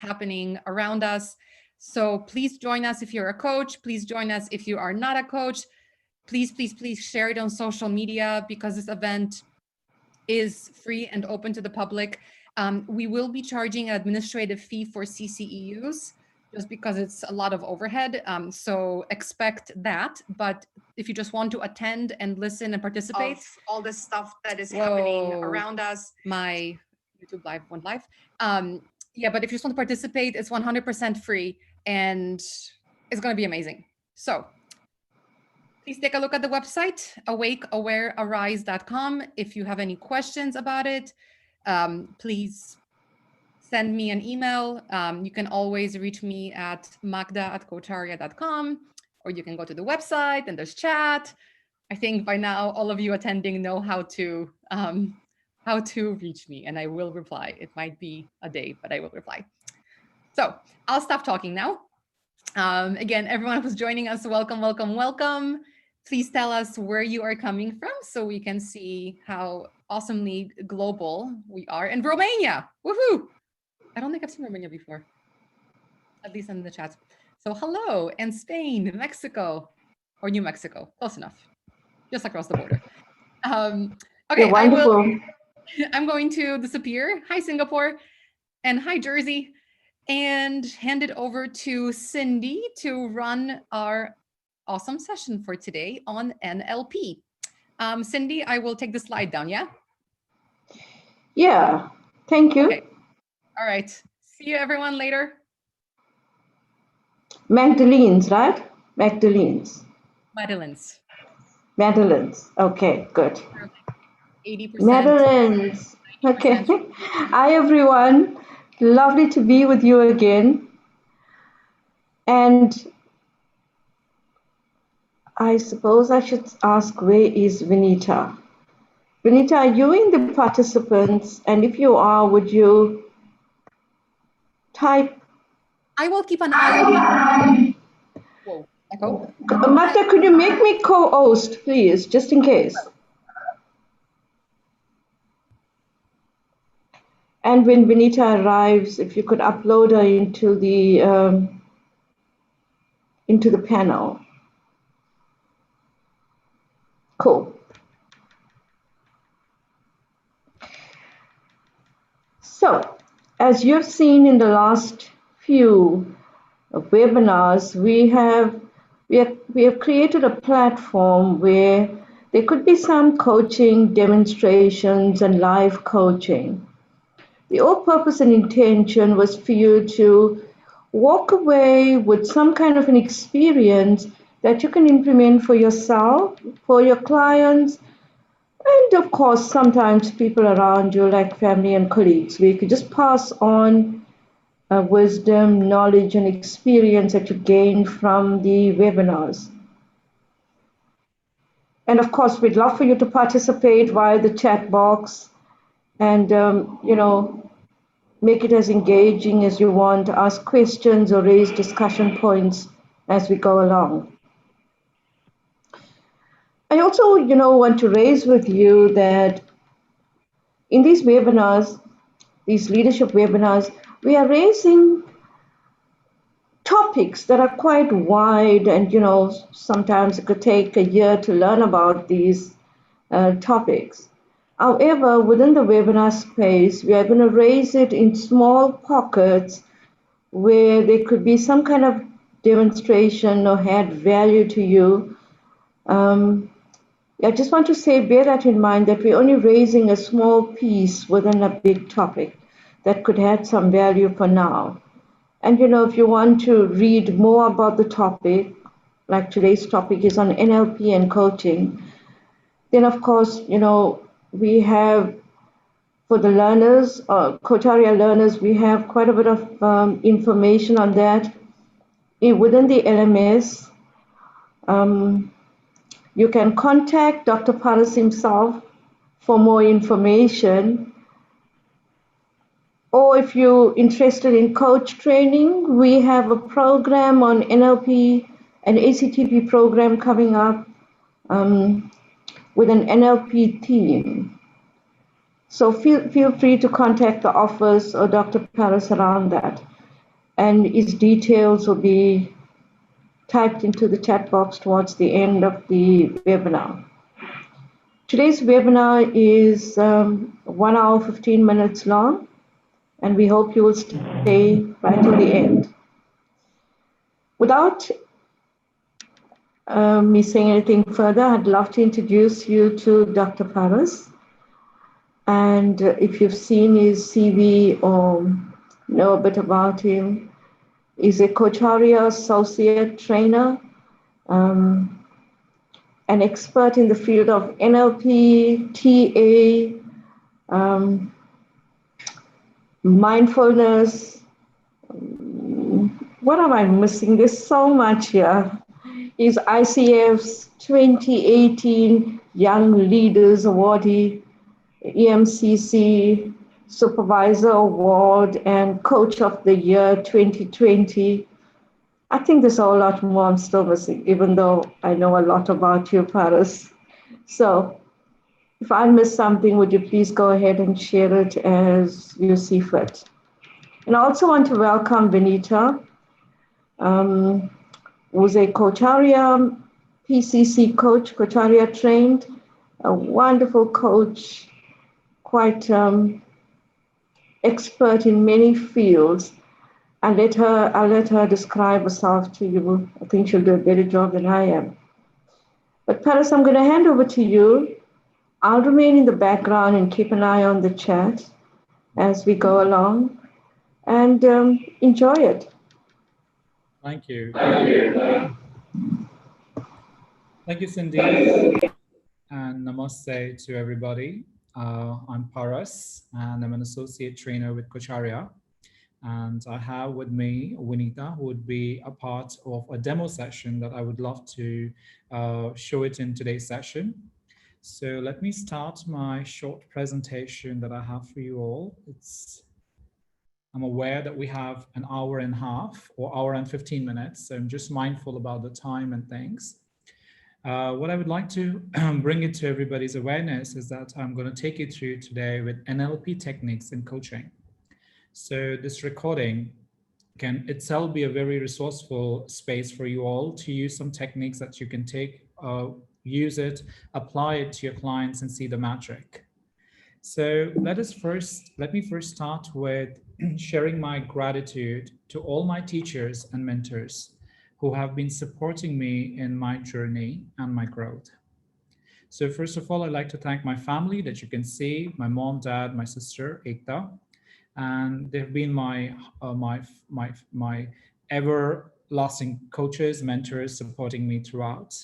happening around us. So please join us if you're a coach. Please join us if you are not a coach. Please, please, please share it on social media because this event is free and open to the public. We will be charging an administrative fee for CCEUs just because it's a lot of overhead. So expect that. But if you just want to attend and listen and participate, all this stuff that is happening around us, my YouTube live went live. Yeah, but if you just want to participate, it's 100% free and it's going to be amazing. So please take a look at the website, awakeawarearise.com. If you have any questions about it, please send me an email. You can always reach me at magda@coacharia.com, or you can go to the website and there's chat. I think by now all of you attending know how to reach me, and I will reply. It might be a day, but I will reply. So I'll stop talking now. Again, everyone who's joining us, welcome, welcome, welcome. Please tell us where you are coming from so we can see how awesomely global we are. And Romania, woohoo! I don't think I've seen Romania before, at least in the chat. So hello, and Spain, Mexico, or New Mexico, close enough, just across the border. Okay, I'm going to disappear. Hi, Singapore, and hi, Jersey, and hand it over to Cindy to run our awesome session for today on NLP. Cindy, I will take the slide down, yeah? Yeah, thank you. Okay. All right, see you everyone later. Magdalene's, right? Magdalene's. Madeline's, okay, good. 80%. Madeline's, okay. Hi everyone, lovely to be with you again. And I suppose I should ask, where is Vinita? Vinita, are you in the participants? And if you are, would you type? I will keep an eye on. Whoa, echo. Magda, could you make me co-host, please, just in case? And when Vinita arrives, if you could upload her into the panel. Cool. So, as you've seen in the last few webinars, we have created a platform where there could be some coaching demonstrations and live coaching. The whole purpose and intention was for you to walk away with some kind of an experience that you can implement for yourself, for your clients, and of course, sometimes people around you, like family and colleagues, where you could just pass on wisdom, knowledge, and experience that you gain from the webinars. And of course, we'd love for you to participate via the chat box and, make it as engaging as you want, ask questions or raise discussion points as we go along. I also, want to raise with you that in these webinars, these leadership webinars, we are raising topics that are quite wide, and sometimes it could take a year to learn about these topics. However, within the webinar space, we are going to raise it in small pockets where there could be some kind of demonstration or add value to you. I just want to say, bear that in mind, that we're only raising a small piece within a big topic that could add some value for now. And if you want to read more about the topic, like today's topic is on NLP and coaching, then of course, we have, for the learners, Coacharia learners, we have quite a bit of information on that. Within the LMS, you can contact Dr. Paras himself for more information. Or if you're interested in coach training, we have a program on NLP, an ACTP program coming up with an NLP theme. So feel free to contact the office or Dr. Paras around that. and its details will be typed into the chat box towards the end of the webinar. Today's webinar is 1 hour 15 minutes long, and we hope you will stay right till the end. Without me saying anything further, I'd love to introduce you to Dr. Paras. And if you've seen his CV or know a bit about him, he's a Kocharia Associate Trainer, an expert in the field of NLP, TA, mindfulness. What am I missing? There's so much here. He's ICF's 2018 Young Leaders Awardee, EMCC Supervisor Award, and Coach of the Year 2020. I think there's a whole lot more I'm still missing, even though I know a lot about you, Paras. So if I miss something, would you please go ahead and share it as you see fit? And I also want to welcome Benita, who's a Kocharia PCC coach, Kocharia trained, a wonderful coach, quite expert in many fields. I'll let her describe herself to you. I think she'll do a better job than I am. But Paras, I'm going to hand over to you. I'll remain in the background and keep an eye on the chat as we go along, and enjoy it. Thank you. Thank you, Cindy. And namaste to everybody. I'm Paras, and I'm an associate trainer with Kocharia. And I have with me Winita, who would be a part of a demo session that I would love to show it in today's session. So let me start my short presentation that I have for you all. I'm aware that we have an hour and a half or hour and 15 minutes. So I'm just mindful about the time and things. What I would like to bring it to everybody's awareness is that I'm going to take you through today with NLP techniques in coaching. So this recording can itself be a very resourceful space for you all to use some techniques that you can take, use it, apply it to your clients and see the magic. So let me first start with sharing my gratitude to all my teachers and mentors who have been supporting me in my journey and my growth. So first of all, I'd like to thank my family that you can see, my mom, dad, my sister, Ekta, and they've been my everlasting coaches, mentors, supporting me throughout.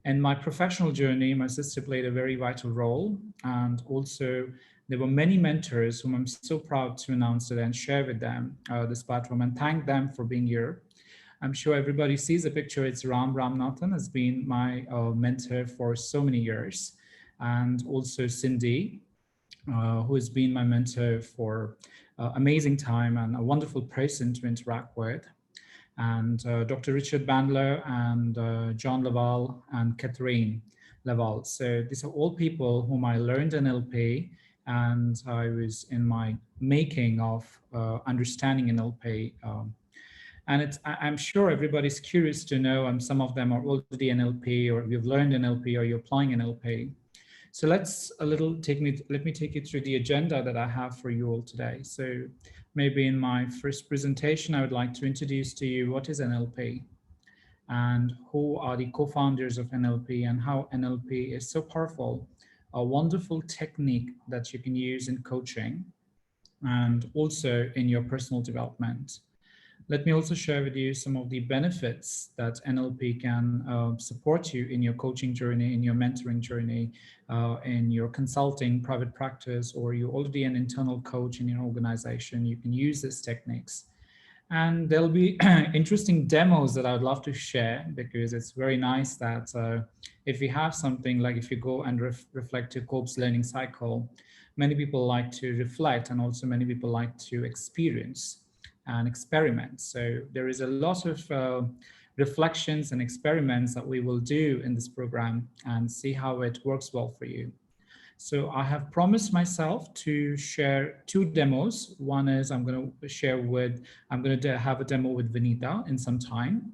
In my professional journey, my sister played a very vital role, and also there were many mentors whom I'm so proud to announce today and share with them this platform and thank them for being here. I'm sure everybody sees the picture. It's Ram Ramnathan has been my mentor for so many years, and also Cindy, who has been my mentor for amazing time and a wonderful person to interact with. And Dr. Richard Bandler and John Laval and Catherine Laval. So these are all people whom I learned NLP, and I was in my making of understanding NLP. And I'm sure everybody's curious to know, and some of them are already NLP, or you've learned NLP, or you're applying NLP. So let me take you through the agenda that I have for you all today. So maybe in my first presentation, I would like to introduce to you what is NLP and who are the co-founders of NLP and how NLP is so powerful, a wonderful technique that you can use in coaching and also in your personal development. Let me also share with you some of the benefits that NLP can support you in your coaching journey, in your mentoring journey, in your consulting, private practice, or you're already an internal coach in your organization. You can use these techniques. And there'll be interesting demos that I would love to share, because it's very nice that if you have something like, if you go and reflect to Kolb's learning cycle, many people like to reflect, and also many people like to experience and experiment. So there is a lot of reflections and experiments that we will do in this program and see how it works well for you. So I have promised myself to share 2 demos. One is I'm going to have a demo with Vinita in some time.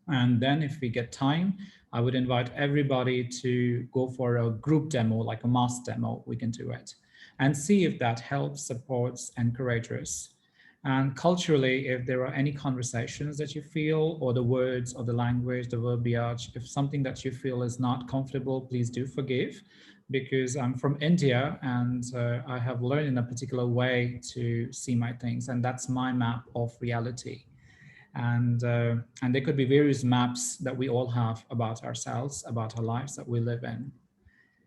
And then if we get time, I would invite everybody to go for a group demo, like a mass demo, we can do it, and see if that helps, supports, encourages. And culturally, if there are any conversations that you feel, or the words or the language, the verbiage, if something that you feel is not comfortable, please do forgive, because I'm from India and I have learned in a particular way to see my things, and that's my map of reality. And there could be various maps that we all have about ourselves, about our lives that we live in.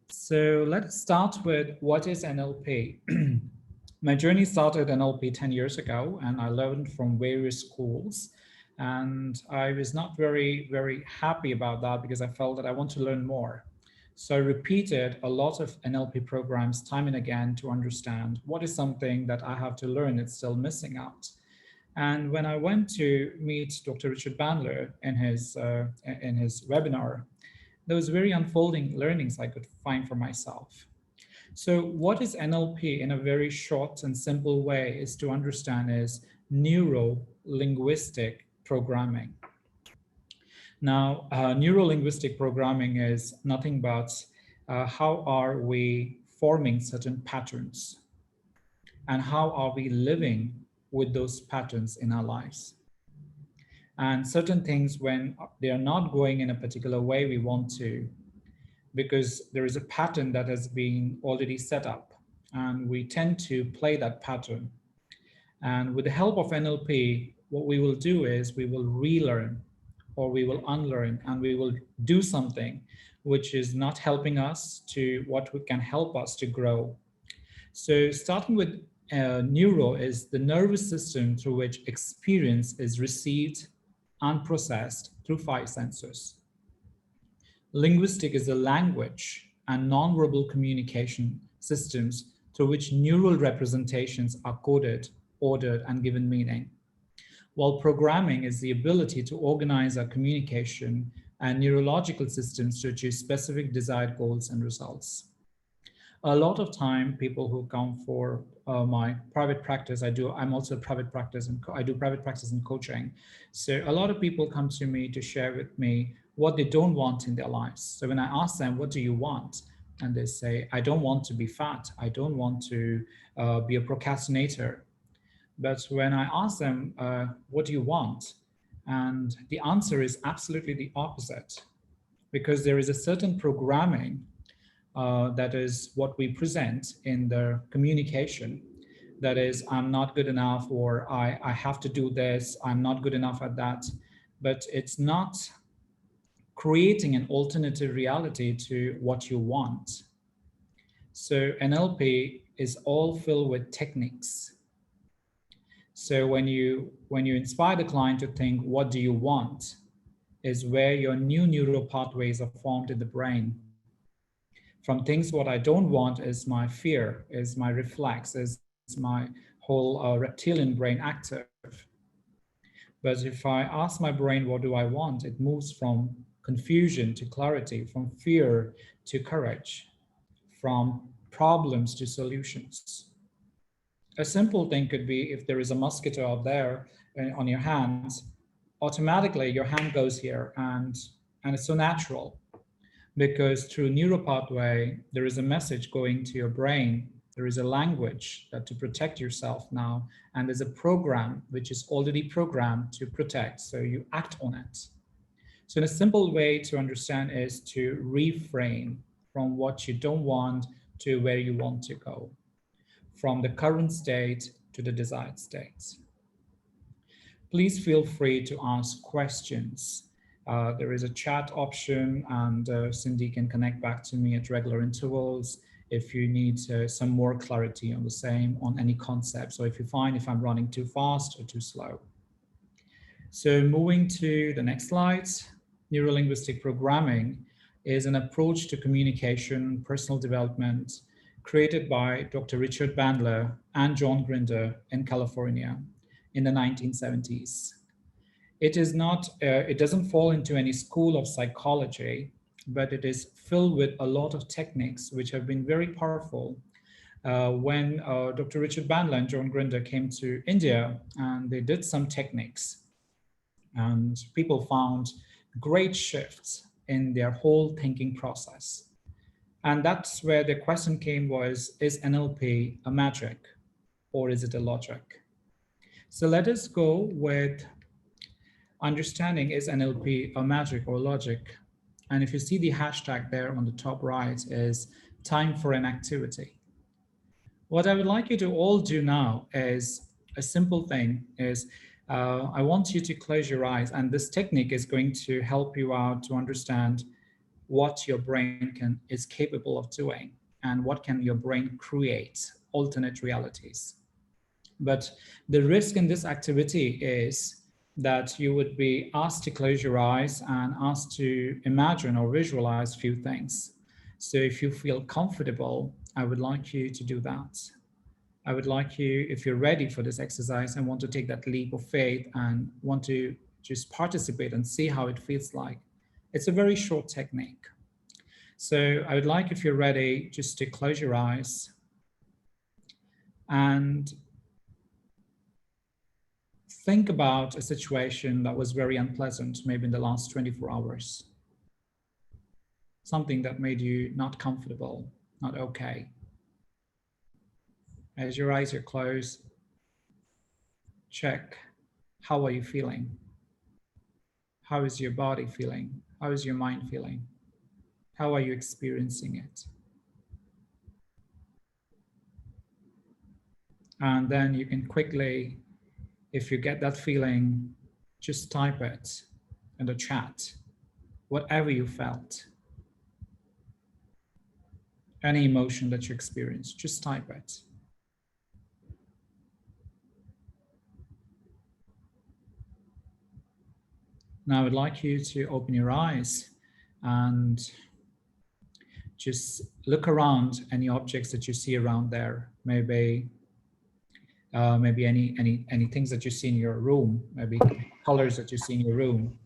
So let's start with what is NLP. My journey started NLP 10 years ago, and I learned from various schools. And I was not very, very happy about that because I felt that I want to learn more. So I repeated a lot of NLP programs time and again to understand what is something that I have to learn that's still missing out. And when I went to meet Dr. Richard Bandler in his webinar, there was very unfolding learnings I could find for myself. So what is NLP in a very short and simple way is to understand is neuro-linguistic programming. Now, neuro-linguistic programming is nothing but how are we forming certain patterns and how are we living with those patterns in our lives. And certain things, when they are not going in a particular way we want to, because there is a pattern that has been already set up, and we tend to play that pattern. And with the help of NLP, what we will do is we will relearn or we will unlearn, and we will do something which is not helping us to what can help us to grow. So starting with neuro is the nervous system through which experience is received and processed through 5 senses. Linguistic is the language and nonverbal communication systems through which neural representations are coded, ordered, and given meaning. While programming is the ability to organize our communication and neurological systems to achieve specific desired goals and results. A lot of time, people who come for my private practice, I'm also a private practice, and I do private practice and coaching. So a lot of people come to me to share with me what they don't want in their lives. So when I ask them, what do you want? And they say, I don't want to be fat. I don't want to be a procrastinator. But when I ask them, what do you want? And the answer is absolutely the opposite, because there is a certain programming that is what we present in the communication. That is, I'm not good enough, or I have to do this, I'm not good enough at that. But it's not creating an alternative reality to what you want. So NLP is all filled with techniques. So when you inspire the client to think, what do you want, is where your new neural pathways are formed in the brain. From things, what I don't want is my fear, is my reflex, is my whole reptilian brain active. But if I ask my brain, what do I want? It moves from confusion to clarity, from fear to courage, from problems to solutions. A simple thing could be, if there is a mosquito out there on your hands, automatically your hand goes here, and it's so natural. Because through neural pathway, there is a message going to your brain. There is a language that to protect yourself now, and there's a program which is already programmed to protect, so you act on it. So a simple way to understand is to reframe from what you don't want to where you want to go, from the current state to the desired state. Please feel free to ask questions. There is a chat option, and Cindy can connect back to me at regular intervals if you need some more clarity on the same, on any concept. So if you find if I'm running too fast or too slow. So moving to the next slide, neuro-linguistic programming is an approach to communication, personal development, created by Dr. Richard Bandler and John Grinder in California in the 1970s. It is not, it doesn't fall into any school of psychology. but it is filled with a lot of techniques which have been very powerful. When Dr. Richard Bandler and John Grinder came to India, and they did some techniques, and people found great shifts in their whole thinking process. And that's where the question came was, is NLP a magic or is it a logic? So let us go with understanding, is NLP a magic or logic? And if you see the hashtag there on the top right is time for an activity. What I would like you to all do now is a simple thing is I want you to close your eyes, and this technique is going to help you out to understand what your brain is capable of doing and what can your brain create, alternate realities. But the risk in this activity is that you would be asked to close your eyes and asked to imagine or visualize a few things. So if you feel comfortable, I would like you to do that. I would like you, if you're ready for this exercise and want to take that leap of faith and want to just participate and see how it feels like. It's a very short technique. So I would like, if you're ready, just to close your eyes and think about a situation that was very unpleasant, maybe in the last 24 hours. Something that made you not comfortable, not okay. As your eyes are closed, check, how are you feeling? How is your body feeling? How is your mind feeling? How are you experiencing it? And then you can quickly, if you get that feeling, just type it in the chat, whatever you felt. Any emotion that you experience, just type it. Now I would like you to open your eyes and just look around any objects that you see around there. Maybe any things that you see in your room, maybe colors that you see in your room.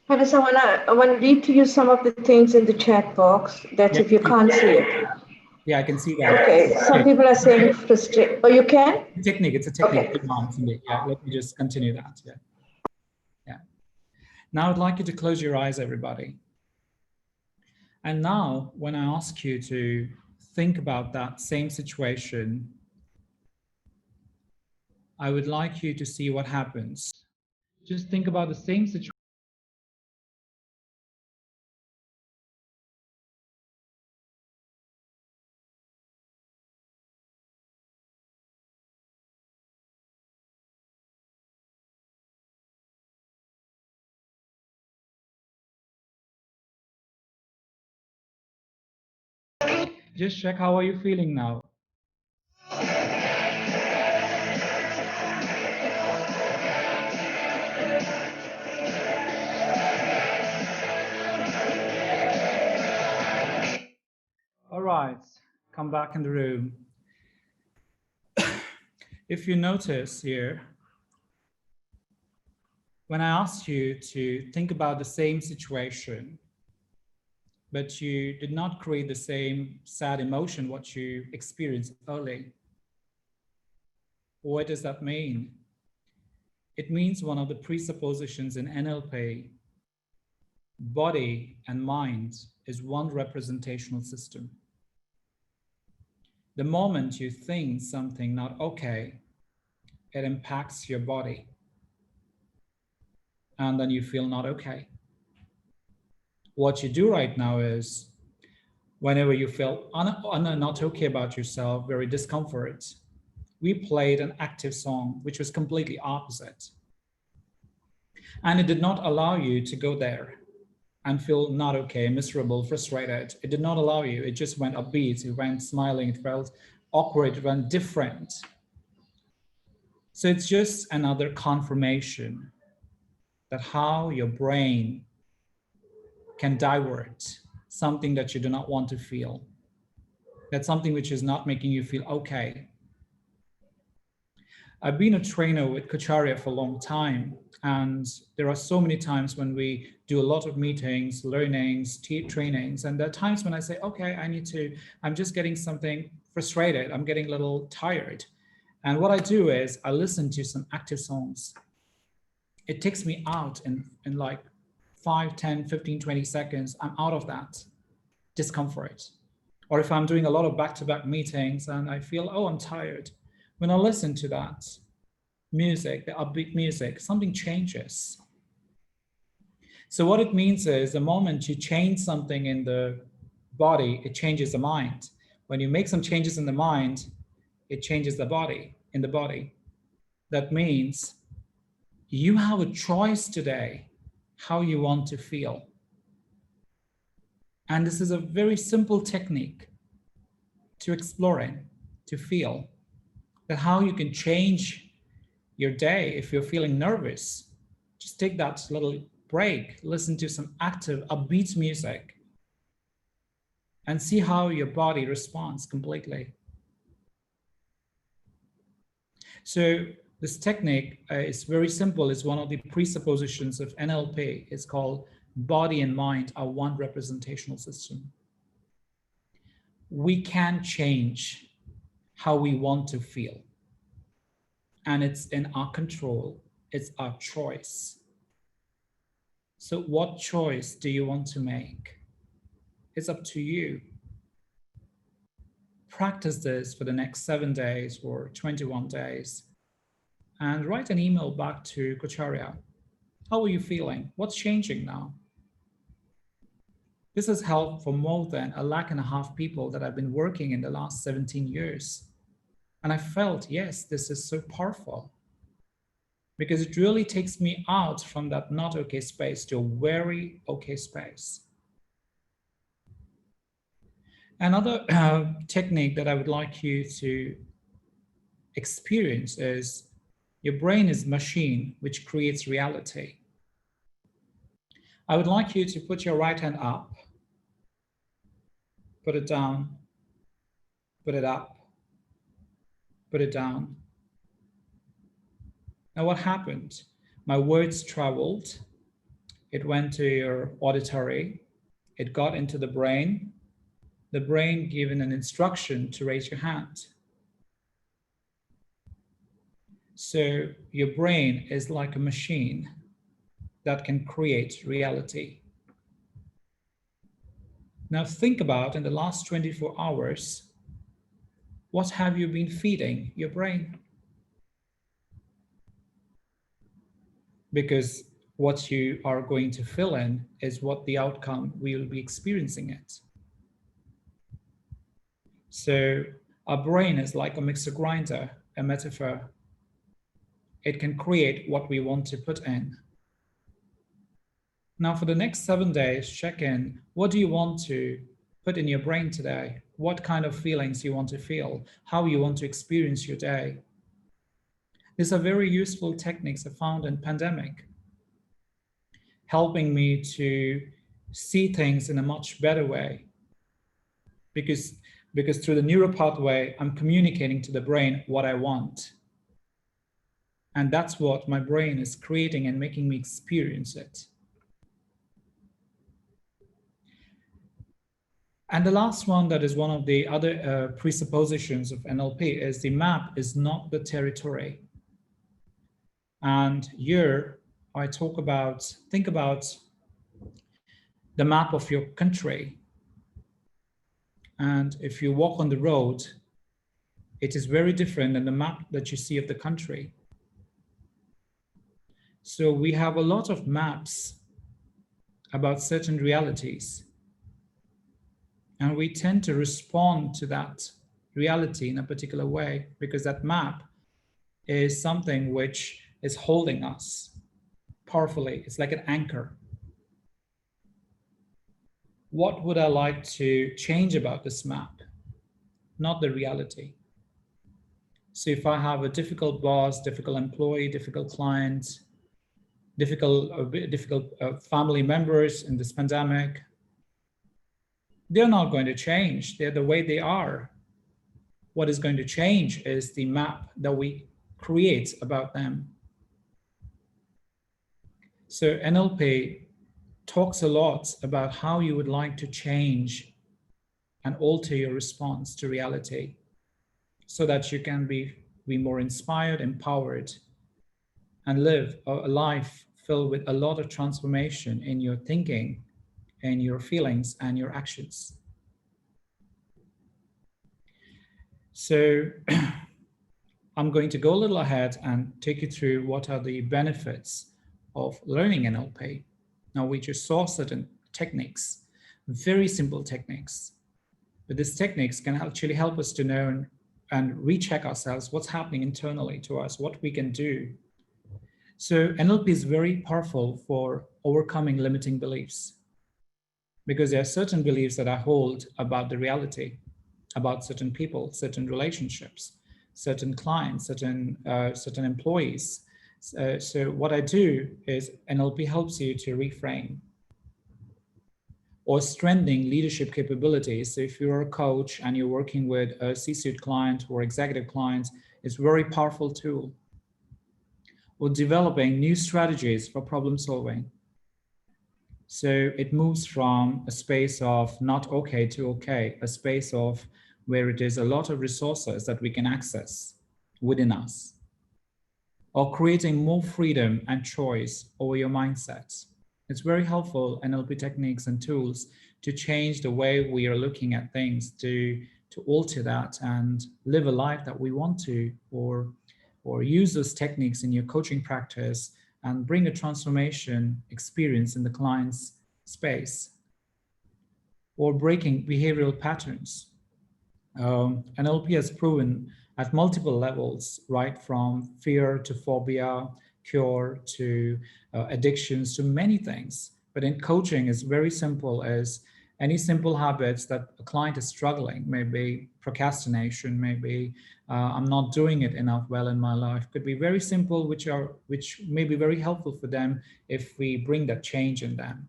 Vanessa, I want to read to you some of the things in the chat box. That's if you can't see it. Yeah, I can see that. Okay, some people are saying frustrated. Oh, you can? Technique, it's a technique. Okay. Yeah, let me just continue that. Yeah. Now I'd like you to close your eyes, everybody. And now, when I ask you to think about that same situation, I would like you to see what happens. Just think about the same situation. Just check, how are you feeling now? All right, come back in the room. If you notice here, when I asked you to think about the same situation, but you did not create the same sad emotion what you experienced early, what does that mean? It means one of the presuppositions in NLP, body and mind is one representational system. The moment you think something not okay, it impacts your body. And then you feel not okay. What you do right now is, whenever you feel not okay about yourself, very discomfort, we played an active song, which was completely opposite. And it did not allow you to go there and feel not okay, miserable, frustrated. It did not allow you. It just went upbeat. It went smiling. It felt awkward. It went different. So it's just another confirmation that how your brain can divert something that you do not want to feel. That's something which is not making you feel okay. I've been a trainer with Kacharya for a long time, And there are so many times when we do a lot of meetings, learnings, trainings, and there are times when I say, okay, I'm just getting something frustrated. I'm getting a little tired. And what I do is I listen to some active songs. It takes me out in like 5, 10, 15, 20 seconds. I'm out of that discomfort. Or if I'm doing a lot of back-to-back meetings and I feel, oh, I'm tired. When I listen to that music, the upbeat music, something changes. So what it means is the moment you change something in the body, it changes the mind. When you make some changes in the mind, it changes the body, in the body. That means you have a choice today how you want to feel. And this is a very simple technique to exploring, to feel that how you can change your day. If you're feeling nervous, just take that little break, listen to some active, upbeat music, and see how your body responds completely. So this technique is very simple. It's one of the presuppositions of NLP. It's called body and mind are one representational system. We can change how we want to feel. And it's in our control. It's our choice. So what choice do you want to make? It's up to you. Practice this for the next 7 days or 21 days and write an email back to Kocharya. How are you feeling? What's changing now? This has helped for more than 1.5 lakh people that I've been working in the last 17 years. And I felt, yes, this is so powerful because it really takes me out from that not okay space to a very okay space. Another technique that I would like you to experience is your brain is a machine which creates reality. I would like you to put your right hand up, put it down, put it up, put it down. Now what happened? My words traveled. It went to your auditory. It got into the brain. The brain given an instruction to raise your hand. So your brain is like a machine that can create reality. Now think about in the last 24 hours, what have you been feeding your brain? Because what you are going to fill in is what the outcome we will be experiencing it. So our brain is like a mixer grinder, a metaphor. It can create what we want to put in. Now for the next 7 days, check in. What do you want to put in your brain today? What kind of feelings you want to feel? How you want to experience your day? These are very useful techniques I found in pandemic, helping me to see things in a much better way. Because through the neural pathway, I'm communicating to the brain what I want. And that's what my brain is creating and making me experience it. And the last one that is one of the other presuppositions of NLP is the map is not the territory. And here I think about the map of your country. And if you walk on the road, it is very different than the map that you see of the country. So we have a lot of maps about certain realities. And we tend to respond to that reality in a particular way because that map is something which is holding us powerfully. It's like an anchor. What would I like to change about this map? Not the reality. So if I have a difficult boss, difficult employee, difficult client, difficult family members in this pandemic, they're not going to change. They're the way they are. What is going to change is the map that we create about them. So NLP talks a lot about how you would like to change and alter your response to reality so that you can be more inspired, empowered, and live a life filled with a lot of transformation in your thinking, in your feelings, and your actions. So I'm going to go a little ahead and take you through what are the benefits of learning NLP. Now, we just saw certain techniques, very simple techniques, but these techniques can actually help us to know and recheck ourselves, what's happening internally to us, what we can do. So NLP is very powerful for overcoming limiting beliefs, because there are certain beliefs that I hold about the reality, about certain people, certain relationships, certain clients, certain employees. So what I do is NLP helps you to reframe or strengthening leadership capabilities. So if you're a coach and you're working with a C-suite client or executive clients, it's a very powerful tool. Or developing new strategies for problem solving. So it moves from a space of not okay to okay, a space of where it is a lot of resources that we can access within us, or creating more freedom and choice over your mindset. It's very helpful, NLP techniques and tools, to change the way we are looking at things, to alter that and live a life that we want to, or use those techniques in your coaching practice and bring a transformation experience in the client's space, or breaking behavioral patterns. NLP has proven at multiple levels, right from fear to phobia, cure to addictions to many things. But in coaching, it's very simple as any simple habits that a client is struggling, maybe procrastination, maybe I'm not doing it enough well in my life, could be very simple, which may be very helpful for them if we bring that change in them.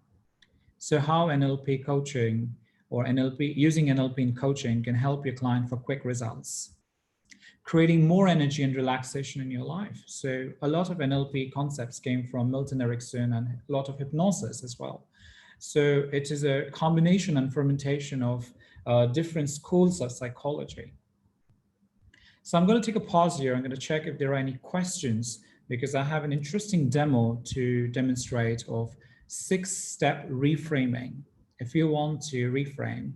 So how NLP coaching or using NLP in coaching can help your client for quick results, creating more energy and relaxation in your life. So a lot of NLP concepts came from Milton Erickson and a lot of hypnosis as well. So it is a combination and fermentation of different schools of psychology. So I'm going to take a pause here. I'm going to check if there are any questions, because I have an interesting demo to demonstrate of 6-step reframing. If you want to reframe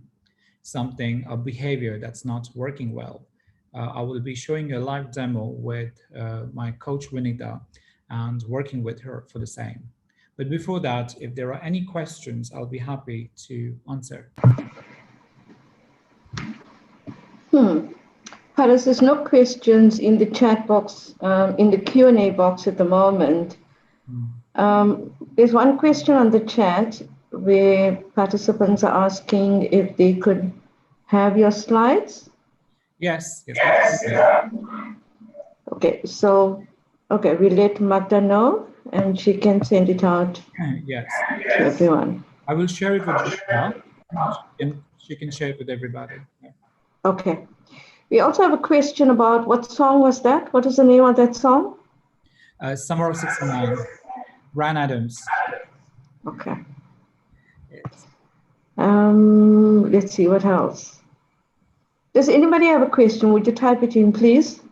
something, a behavior that's not working well, I will be showing a live demo with my coach Vinita and working with her for the same. But before that, if there are any questions, I'll be happy to answer. Paris, there's no questions in the chat box, in the Q&A box at the moment. There's one question on the chat where participants are asking if they could have your slides. Yes. Okay, so, we'll let Magda know and she can send it out Yes. to everyone. I will share it with Gina. She can share it with everybody. Yeah. Okay. We also have a question about what song was that? What is the name of that song? Summer of '69, Bryan Adams. Okay. Yes. Let's see, what else? Does anybody have a question? Would you type it in, please?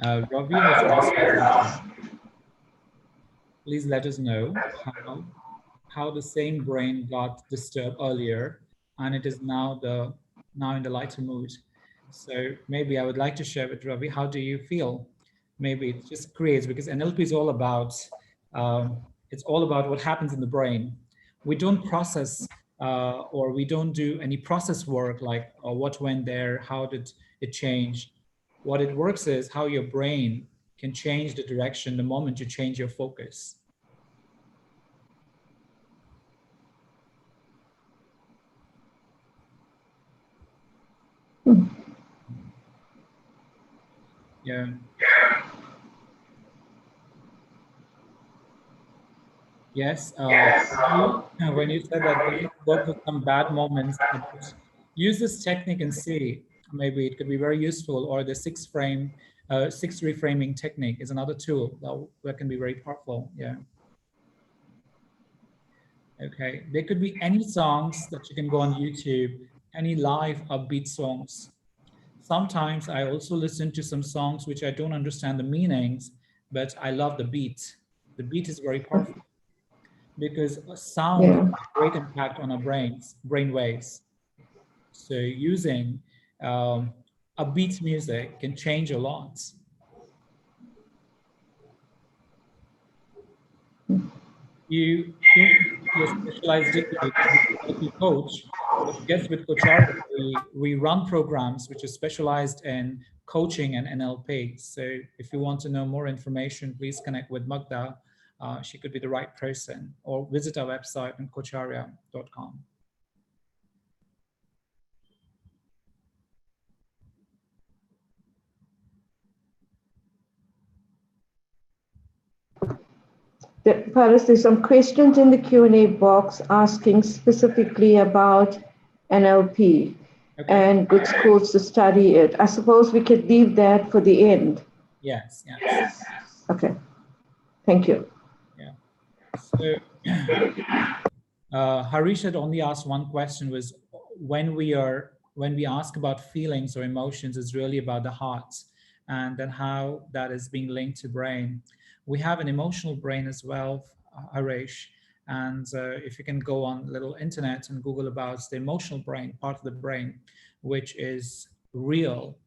Ravi has asked a question. Please let us know how the same brain got disturbed earlier and it is now in the lighter mood. So maybe I would like to share with Ravi, how do you feel? Maybe it just creates, because NLP is all about, it's all about what happens in the brain. We don't process or we don't do any process work like what went there, how did it change? What it works is how your brain can change the direction the moment you change your focus. Yeah. Yes. When you said that you work with some bad moments, use this technique and see maybe it could be very useful, or the six reframing technique is another tool that can be very powerful. Yeah. Okay, there could be any songs that you can go on YouTube, any live upbeat songs. Sometimes I also listen to some songs which I don't understand the meanings, but I love the beat. The beat is very powerful because a sound has Yeah. a great impact on our brain waves. So using upbeat music can change a lot. You don't need to be a specialized degree to be a NLP coach. But yes, with Coach we run programs which are specialized in coaching and NLP. So if you want to know more information, please connect with Magda. She could be the right person, or visit our website on coacharya.com. Paris, there's some questions in the Q&A box asking specifically about NLP and which schools to study it. I suppose we could leave that for the end. Yes, yes. Okay, thank you. Yeah. So Harish had only asked one question, was when we ask about feelings or emotions, it's really about the heart, and then how that is being linked to brain. We have an emotional brain as well, Harish, and if you can go on little internet and Google about the emotional brain, part of the brain, which is real.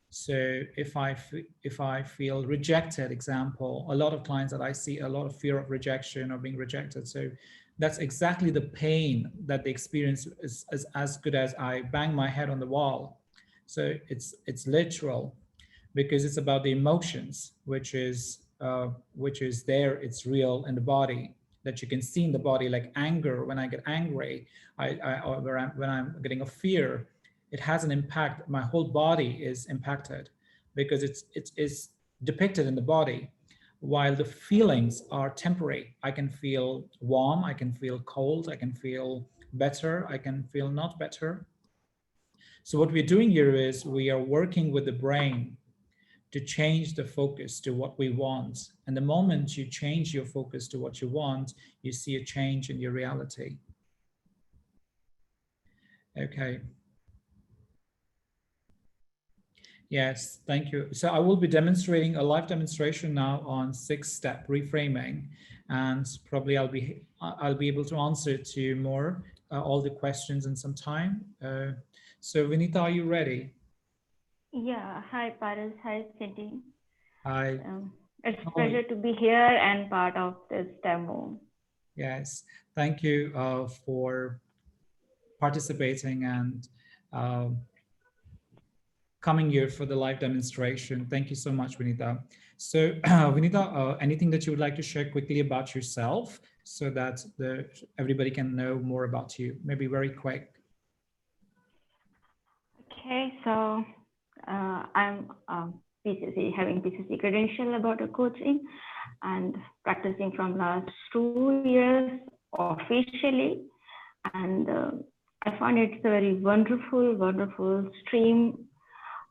So if I feel rejected, example, a lot of clients that I see, a lot of fear of rejection or being rejected. So that's exactly the pain that they experience is as good as I bang my head on the wall. So it's literal, because it's about the emotions, which is there, it's real in the body, that you can see in the body, like anger. When I get angry, or when I'm getting a fear, it has an impact. My whole body is impacted because it's depicted in the body, while the feelings are temporary. I can feel warm, I can feel cold, I can feel better, I can feel not better. So what we're doing here is we are working with the brain to change the focus to what we want. And the moment you change your focus to what you want, you see a change in your reality. Okay. Yes, thank you. So I will be demonstrating a live demonstration now on 6-step reframing, and probably I'll be able to answer to more all the questions in some time. So Vinita, are you ready? Yeah. Hi, Paris. Hi, Cindy. Hi. It's a pleasure to be here and part of this demo. Yes, thank you for participating and coming here for the live demonstration. Thank you so much, Vinita. So Vinita, anything that you would like to share quickly about yourself so that everybody can know more about you? Maybe very quick. Okay, so I'm PCC, having PCC credential about a coaching and practicing from last 2 years officially. And I find it's a very wonderful, wonderful stream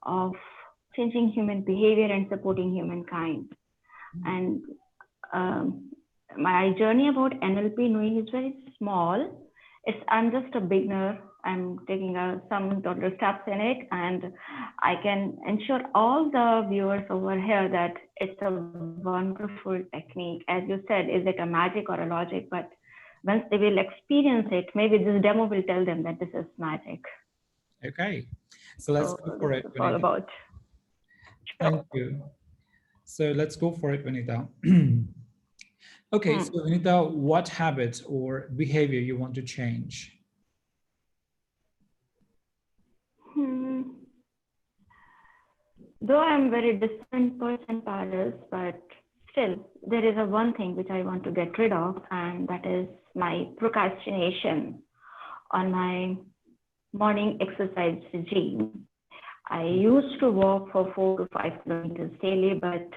of changing human behavior and supporting humankind. And my journey about NLP knowing is very small. I'm just a beginner. I'm taking some toddler steps in it, and I can ensure all the viewers over here that it's a wonderful technique. As you said, is it a magic or a logic? But once they will experience it, maybe this demo will tell them that this is magic. Okay, so let's go for it. It's all about. Thank you. So let's go for it, Vinita. Okay, so Vinita, what habit or behavior you want to change? Though I'm very distant person, Paris, but still there is one thing which I want to get rid of, and that is my procrastination on my morning exercise regime. I used to walk for 4 to 5 kilometers daily, but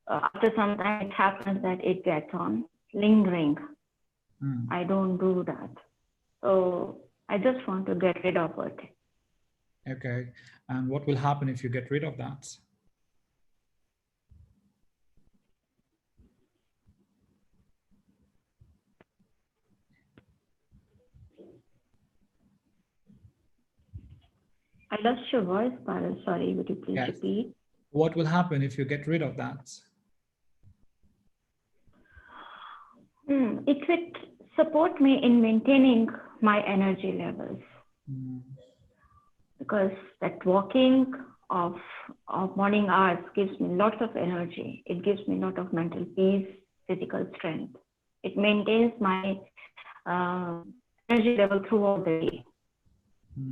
after some time it happens that it gets on lingering. I don't do that. So I just want to get rid of it. Okay. And what will happen if you get rid of that? I lost your voice, Paras. Sorry, would you please Yes. repeat? What will happen if you get rid of that? It would support me in maintaining my energy levels, because that walking of morning hours gives me lots of energy. It gives me a lot of mental peace, physical strength. It maintains my energy level throughout the day.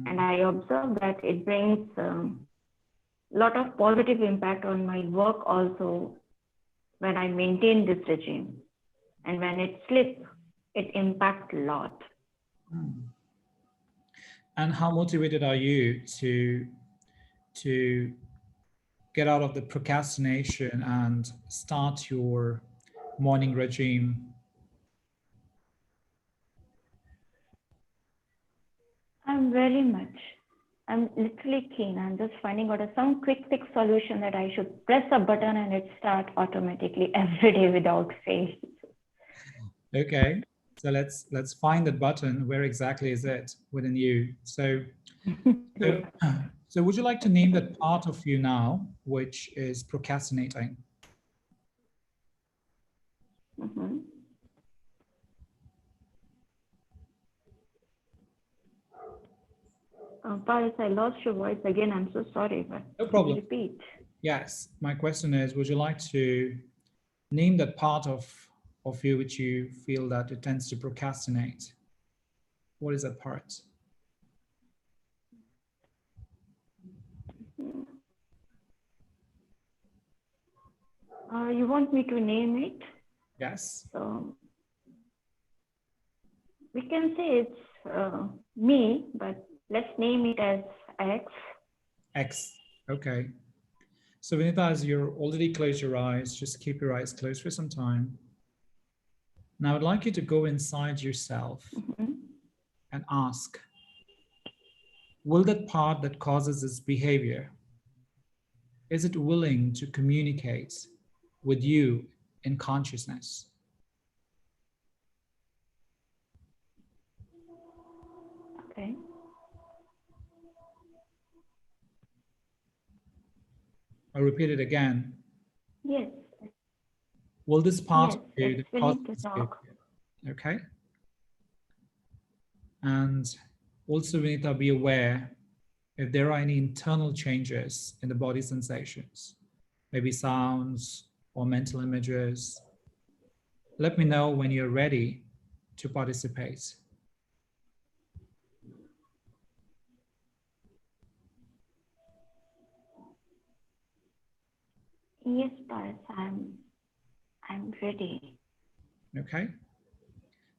And I observe that it brings a lot of positive impact on my work also when I maintain this regime. And when it slips, it impacts a lot. And how motivated are you to get out of the procrastination and start your morning regime? I'm literally keen. I'm just finding out some quick fix solution that I should press a button and it start automatically every day without fail. Okay, so let's find that button. Where exactly is it within you? So would you like to name that part of you now, which is procrastinating? Mm-hmm. Paris, I lost your voice again. I'm so sorry, but No can problem. you repeat? Yes, my question is, would you like to name that part of you which you feel that it tends to procrastinate? What is that part? You want me to name it? Yes. So we can say it's me, but let's name it as X. X. Okay. So Vinita, as you're already closed your eyes, just keep your eyes closed for some time. Now I would like you to go inside yourself and ask, will that part that causes this behavior, is it willing to communicate with you in consciousness? Okay. I'll repeat it again. Yes. Will this part Yes, of you it's that willing causes to this talk. behavior? Okay. And also we need to be aware if there are any internal changes in the body sensations, maybe sounds or mental images. Let me know when you're ready to participate. Yes, Paris, I'm ready. Okay.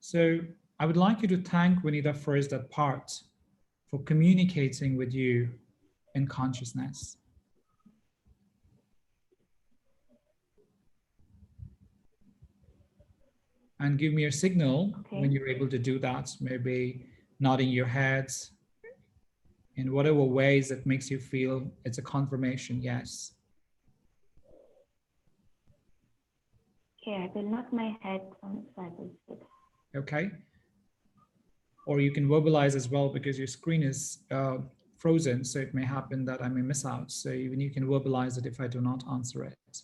So I would like you to thank Vinita first, that part, for communicating with you in consciousness. And give me a signal when you're able to do that, maybe nodding your head in whatever ways that makes you feel it's a confirmation, yes. Okay, I will nod my head once I will sit. Okay. Or you can verbalize as well, because your screen is frozen, so it may happen that I may miss out. So even you can verbalize it if I do not answer it.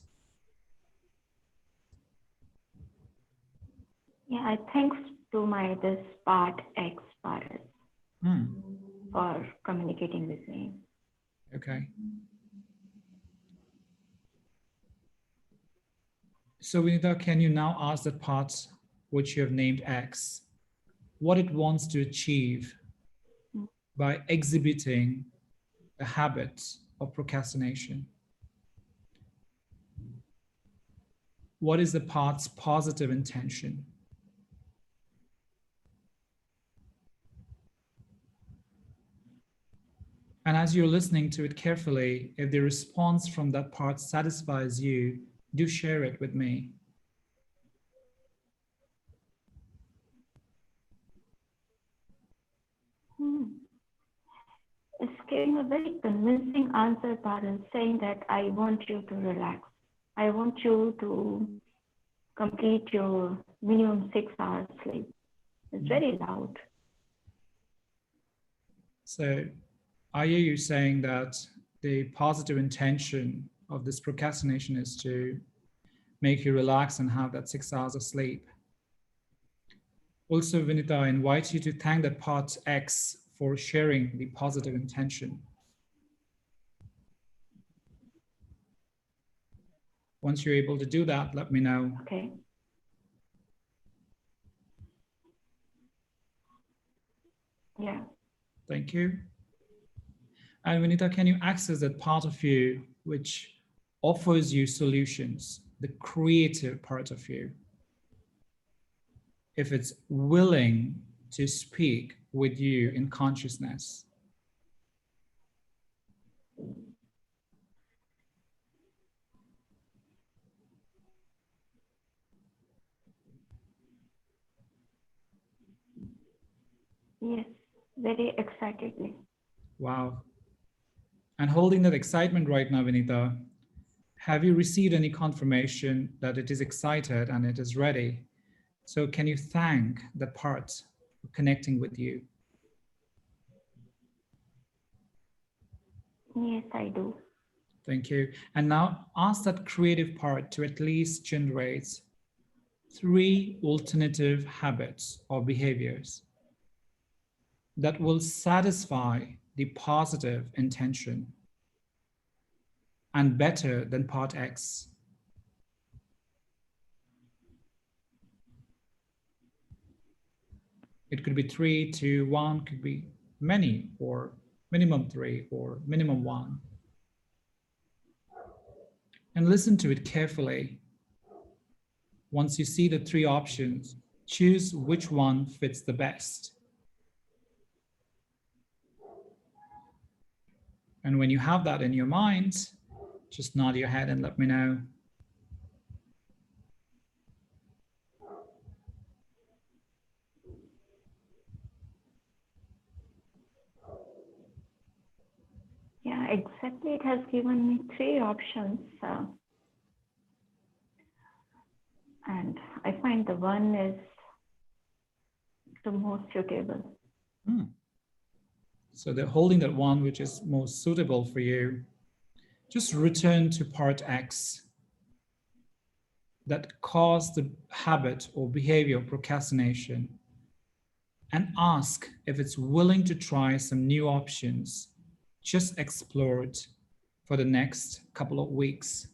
Yeah, thanks to this part X Paris for communicating with me. Okay. So Vinita, can you now ask that part which you have named X, what it wants to achieve by exhibiting a habit of procrastination? What is the part's positive intention? And as you're listening to it carefully, if the response from that part satisfies you, do share it with me. is giving a very convincing answer, Parul, saying that I want you to relax. I want you to complete your minimum 6 hours sleep. It's very loud. So are you saying that the positive intention of this procrastination is to make you relax and have that 6 hours of sleep? Also, Vinita, I invite you to thank that part X for sharing the positive intention. Once you're able to do that, let me know. Okay. Yeah. Thank you. And Vinita, can you access that part of you which offers you solutions, the creative part of you? If it's willing to speak with you in consciousness. Yes, very excitedly. Wow. And holding that excitement right now, Vinita, have you received any confirmation that it is excited and it is ready? So can you thank the part connecting with you? Yes, I do. Thank you. And now ask that creative part to at least generate 3 alternative habits or behaviors that will satisfy the positive intention and better than part X. It could be 3, 2, 1, could be many, or minimum 3, or minimum 1. And listen to it carefully. Once you see the 3 options, choose which one fits the best. And when you have that in your mind, just nod your head and let me know. Yeah, exactly. It has given me 3 options. And I find the one is the most suitable. So they're holding that one which is most suitable for you. Just return to part X that caused the habit or behavior of procrastination and ask if it's willing to try some new options. Just explore it for the next couple of weeks.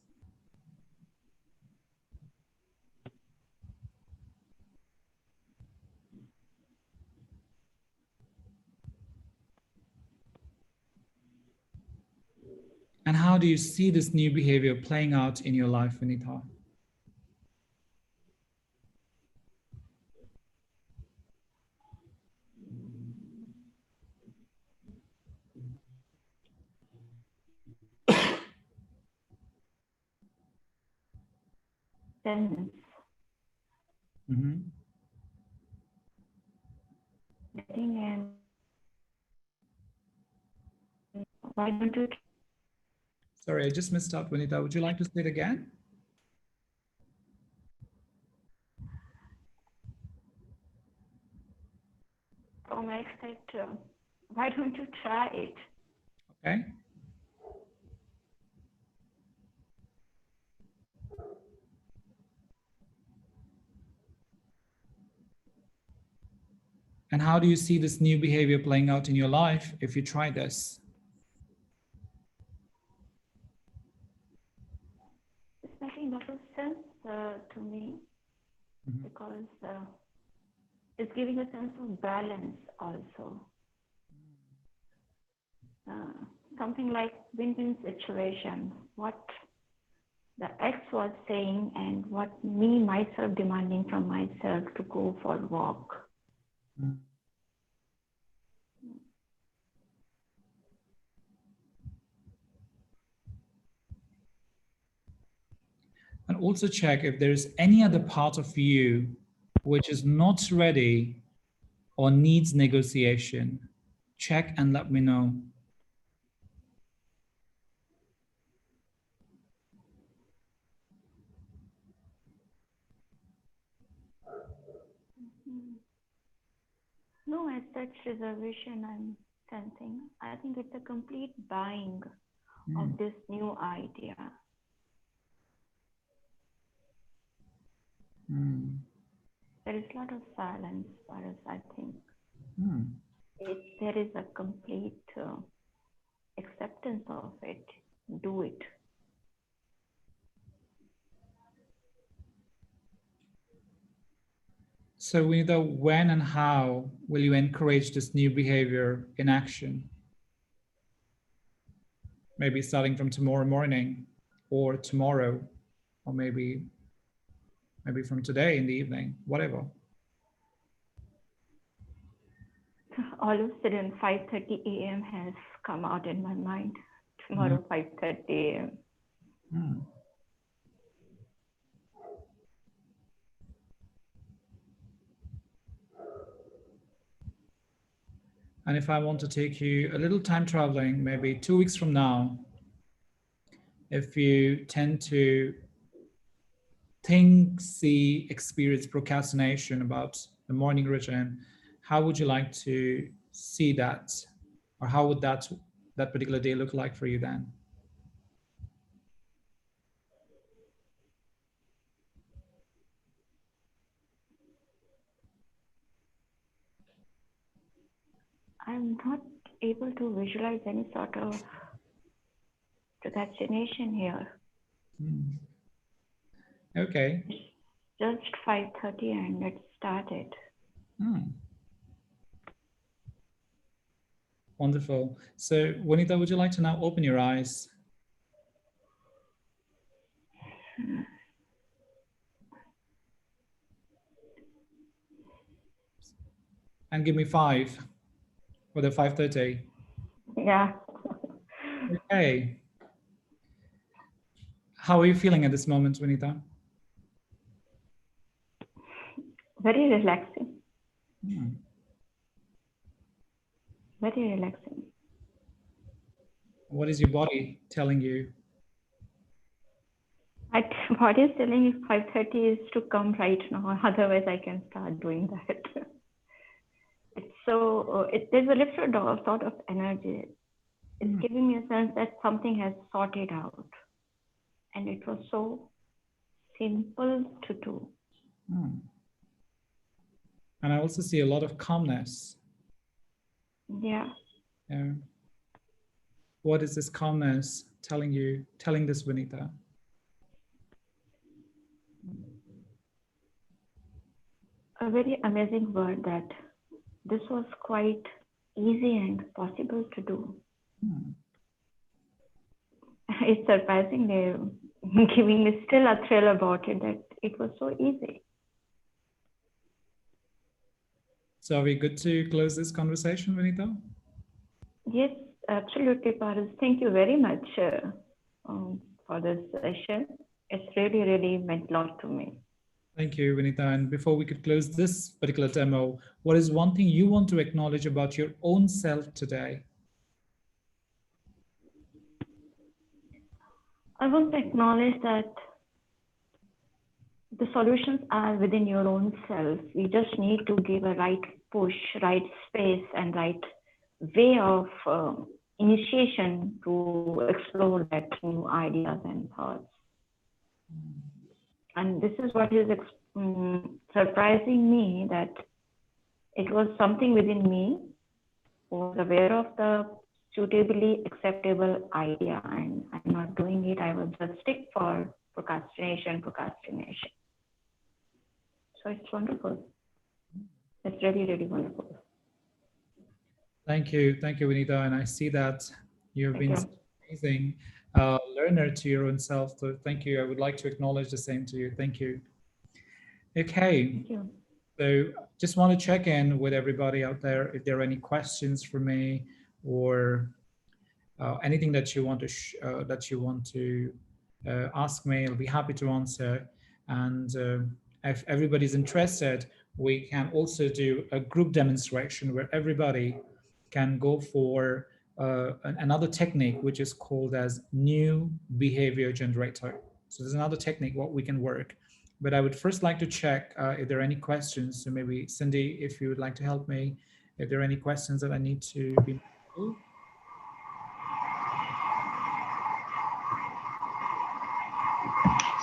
And how do you see this new behavior playing out in your life, Vinita? Mm-hmm. Getting in. Why don't you? Sorry, I just missed out, Vinita. Would you like to say it again? Oh, makes it. Why don't you try it? Okay. And how do you see this new behavior playing out in your life if you try this? It's making a lot of sense to me because it's giving a sense of balance also. Something like win-win situation. What the X was saying and what me myself demanding from myself to go for a walk. And also check if there is any other part of you which is not ready or needs negotiation. Check and let me know. No, as such reservation I'm sensing. I think it's a complete buying of this new idea. There is a lot of silence, Paras, I think. There is a complete acceptance of it. Do it. So Vinita, when and how will you encourage this new behavior in action? Maybe starting from tomorrow morning or tomorrow, or maybe from today in the evening, whatever. All of a sudden 5:30 a.m. has come out in my mind. Tomorrow 5:30 a.m. And if I want to take you a little time traveling, maybe 2 weeks from now, if you tend to think, see, experience procrastination about the morning routine, how would you like to see that? Or how would that particular day look like for you then? I'm not able to visualize any sort of procrastination here. Okay. Just 5:30 and let's start it. Wonderful. So, Vanita, would you like to now open your eyes? And give me 5 for the 5:30. Yeah. Okay. How are you feeling at this moment, Vanita? Very relaxing. Very relaxing. What is your body telling you? My body is telling me 5:30 is to come right now. Otherwise, I can start doing that. It's so, there's a little sort of energy. It's giving me a sense that something has sorted out. And it was so simple to do. And I also see a lot of calmness. Yeah. Yeah. What is this calmness telling you, telling this, Vanita? A very amazing word that this was quite easy and possible to do. It's surprisingly giving me still a thrill about it, that it was so easy. So are we good to close this conversation, Vanita? Yes, absolutely, Paras. Thank you very much for this session. It's really, really meant a lot to me. Thank you, Vanita. And before we could close this particular demo, what is one thing you want to acknowledge about your own self today? I want to acknowledge that the solutions are within your own self. You just need to give a right push, right space, and right way of initiation to explore that new ideas and thoughts. And this is what is surprising me, that it was something within me who was aware of the suitably acceptable idea, and I'm not doing it. I will just stick for procrastination. So it's wonderful. It's really, really wonderful. Thank you, Vanita. And I see that you've been an amazing learner to your own self. So thank you. I would like to acknowledge the same to you. Thank you. Okay. Thank you. So just want to check in with everybody out there if there are any questions for me, or anything that you want to ask me. I'll be happy to answer. And if everybody's interested, we can also do a group demonstration where everybody can go for another technique, which is called as new behavior generator. So there's another technique what we can work. But I would first like to check if there are any questions. So maybe Cindy, if you would like to help me If there are any questions that I need to be mindful.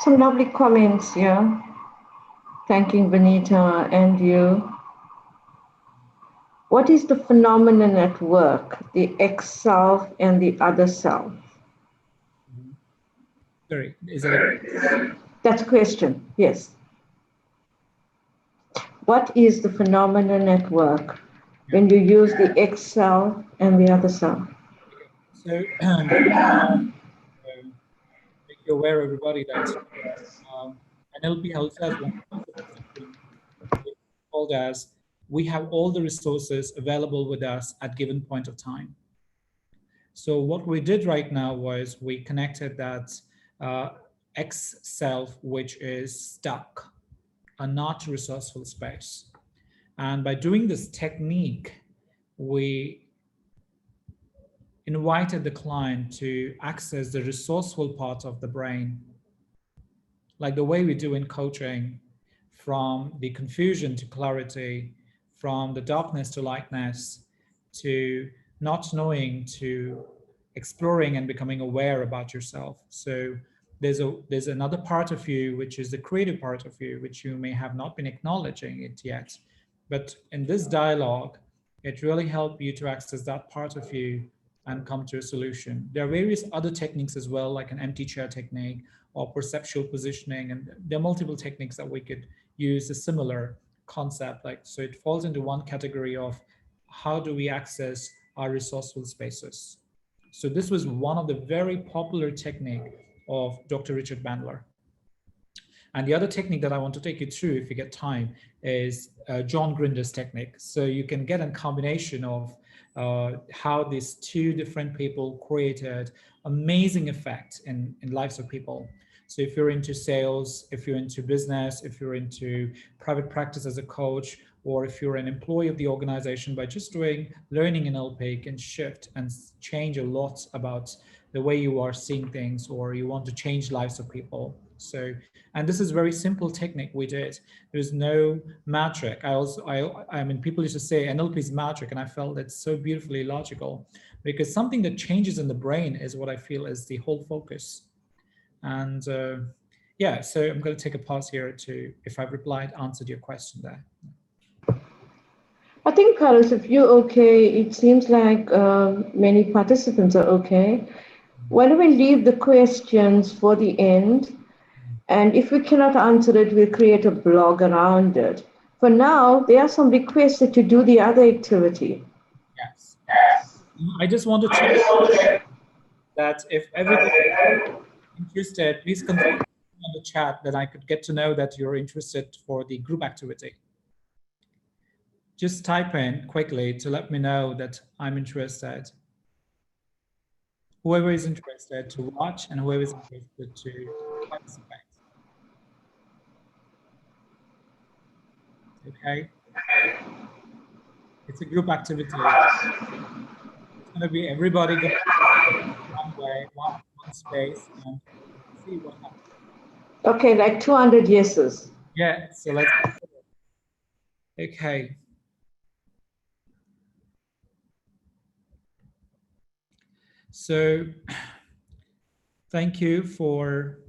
Some lovely comments here. Thanking Vanita and you. What is the phenomenon at work, the X self and the other self? Sorry, is that a... That's a question, yes. What is the phenomenon at work when you use the X self and the other self? So, make you aware, everybody, that NLP helps us one called as we have all the resources available with us at given point of time. So what we did right now was we connected that X self, which is stuck, a not resourceful space. And by doing this technique, we invited the client to access the resourceful part of the brain, like the way we do in coaching, from the confusion to clarity, from the darkness to lightness, to not knowing to exploring and becoming aware about yourself. So there's another part of you, which is the creative part of you, which you may have not been acknowledging it yet. But in this dialogue, it really helped you to access that part of you and come to a solution. There are various other techniques as well, like an empty chair technique or perceptual positioning. And there are multiple techniques that we could use a similar concept. Like, so it falls into one category of how do we access our resourceful spaces. So this was one of the very popular technique of Dr. Richard Bandler. And the other technique that I want to take you through, if you get time, is John Grinder's technique. So you can get a combination of how these two different people created amazing effect in lives of people. So if you're into sales, if you're into business, if you're into private practice as a coach, or if you're an employee of the organization, by just learning NLP can shift and change a lot about the way you are seeing things, or you want to change lives of people. So, and this is very simple technique we did. There's no magic. I mean, people used to say NLP is magic, and I felt it's so beautifully logical, because something that changes in the brain is what I feel is the whole focus. And yeah, so I'm going to take a pause here to, if I've answered your question there. I think, Carlos, if you're okay, it seems like many participants are okay. Why don't we leave the questions for the end? And if we cannot answer it, we'll create a blog around it. For now, there are some requests that you do the other activity. Yes. I just want to check that if everybody is interested, please confirm in the chat that I could get to know that you're interested for the group activity. Just type in quickly to let me know that I'm interested. Whoever is interested to watch and whoever is interested to participate. Okay. It's a group activity. It's going to be everybody going one way, one space, and see what happens. Okay, like 200 yeses. Yeah, so let's go. Okay. So thank you for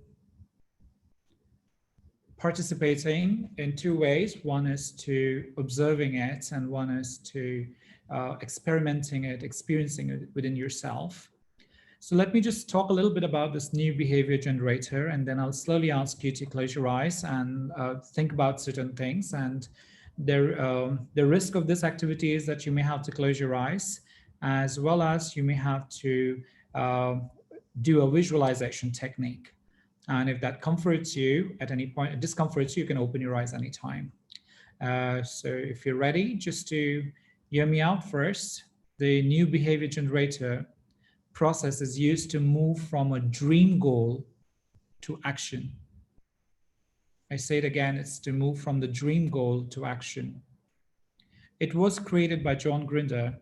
participating in two ways. One is to observing it, and one is to experimenting it, experiencing it within yourself. So let me just talk a little bit about this new behavior generator, and then I'll slowly ask you to close your eyes and think about certain things. And the risk of this activity is that you may have to close your eyes, as well as you may have to do a visualization technique. And if that comforts you at any point, discomforts you, you can open your eyes anytime. So if you're ready, just to hear me out first, the new behavior generator process is used to move from a dream goal to action. I say it again, it's to move from the dream goal to action. It was created by John Grinder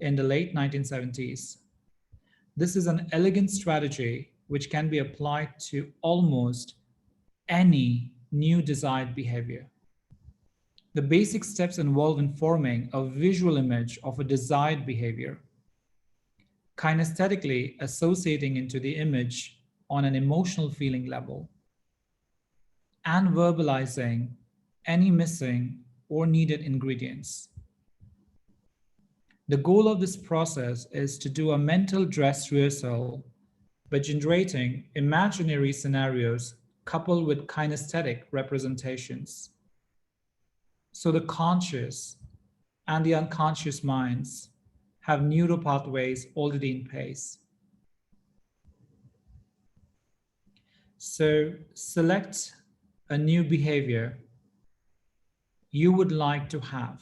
in the late 1970s. This is an elegant strategy which can be applied to almost any new desired behavior. The basic steps involve in forming a visual image of a desired behavior, kinesthetically associating into the image on an emotional feeling level, and verbalizing any missing or needed ingredients. The goal of this process is to do a mental dress rehearsal by generating imaginary scenarios coupled with kinesthetic representations. So the conscious and the unconscious minds have neural pathways already in place. So select a new behavior you would like to have,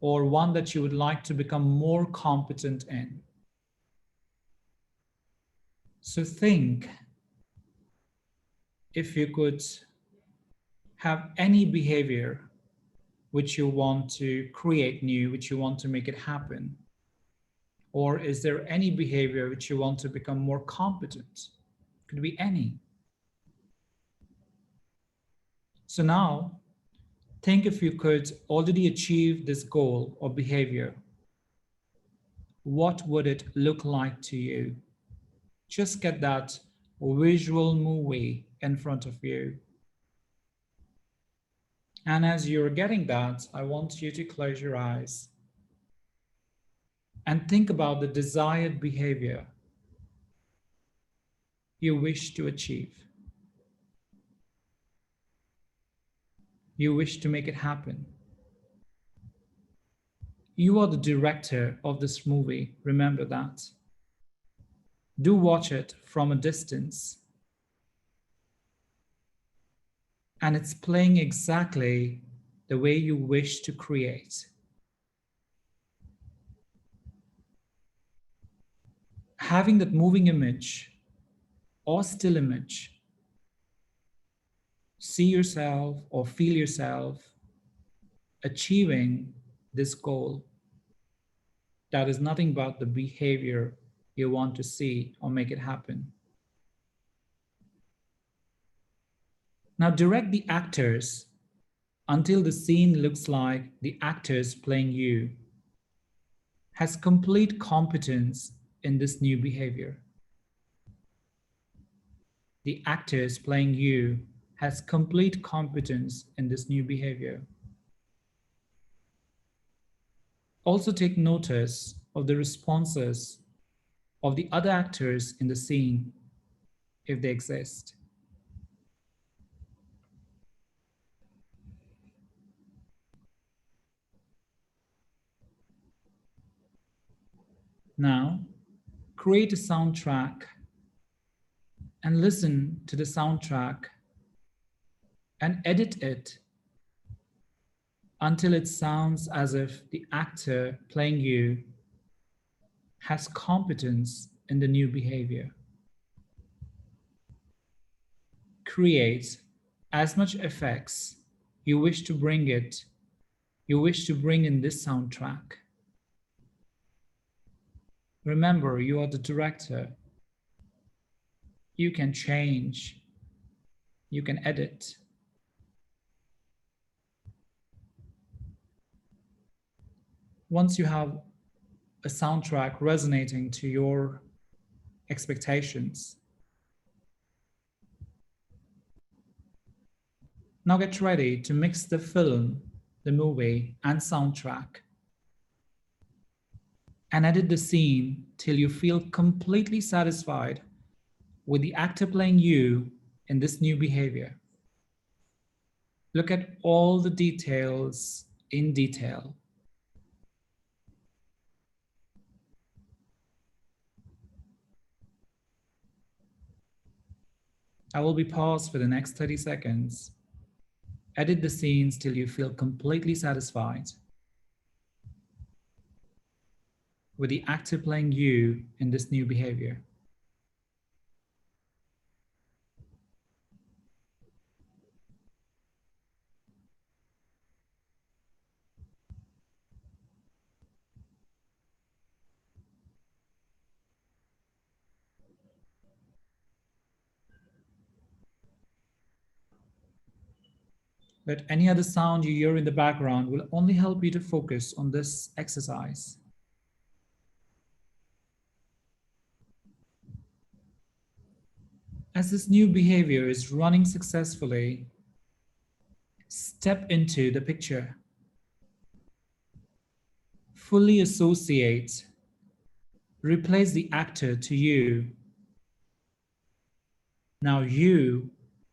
or one that you would like to become more competent in. So think if you could have any behavior which you want to create new, which you want to make it happen. Or is there any behavior which you want to become more competent? Could be any. So now, think if you could already achieve this goal or behavior, what would it look like to you? Just get that visual movie in front of you. And as you're getting that, I want you to close your eyes and think about the desired behavior you wish to achieve. You wish to make it happen. You are the director of this movie, remember that. Do watch it from a distance. And it's playing exactly the way you wish to create. Having that moving image or still image, see yourself or feel yourself achieving this goal. That is nothing but the behavior you want to see or make it happen. Now direct the actors until the scene looks like the actors playing you has complete competence in this new behavior. The actors playing you has complete competence in this new behavior. Also take notice of the responses of the other actors in the scene, if they exist. Now, create a soundtrack and listen to the soundtrack and edit it until it sounds as if the actor playing you has competence in the new behavior. Create as much effects you wish to bring in this soundtrack. Remember, you are the director. You can change, you can edit. Once you have a soundtrack resonating to your expectations, now get ready to mix the film, the movie, and soundtrack, and edit the scene till you feel completely satisfied with the actor playing you in this new behavior. Look at all the details in detail. I will be paused for the next 30 seconds. Edit the scenes till you feel completely satisfied with the actor playing you in this new behavior. But any other sound you hear in the background will only help you to focus on this exercise. As this new behavior is running successfully, step into the picture. Fully associate, replace the actor to you. Now you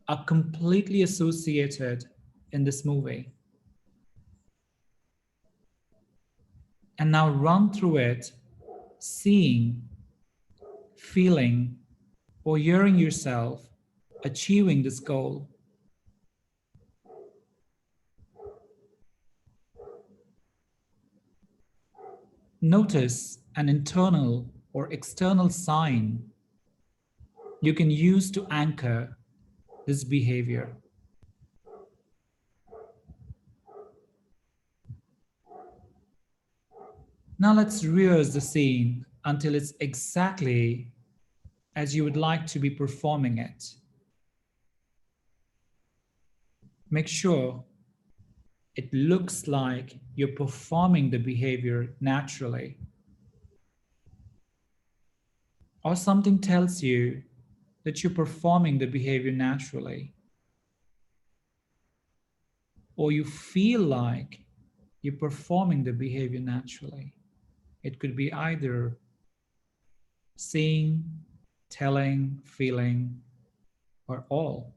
are completely associated in this movie. And now run through it, seeing, feeling, or hearing yourself achieving this goal. Notice an internal or external sign you can use to anchor this behavior. Now let's rehearse the scene until it's exactly as you would like to be performing it. Make sure it looks like you're performing the behavior naturally. Or something tells you that you're performing the behavior naturally. Or you feel like you're performing the behavior naturally. It could be either seeing, telling, feeling, or all.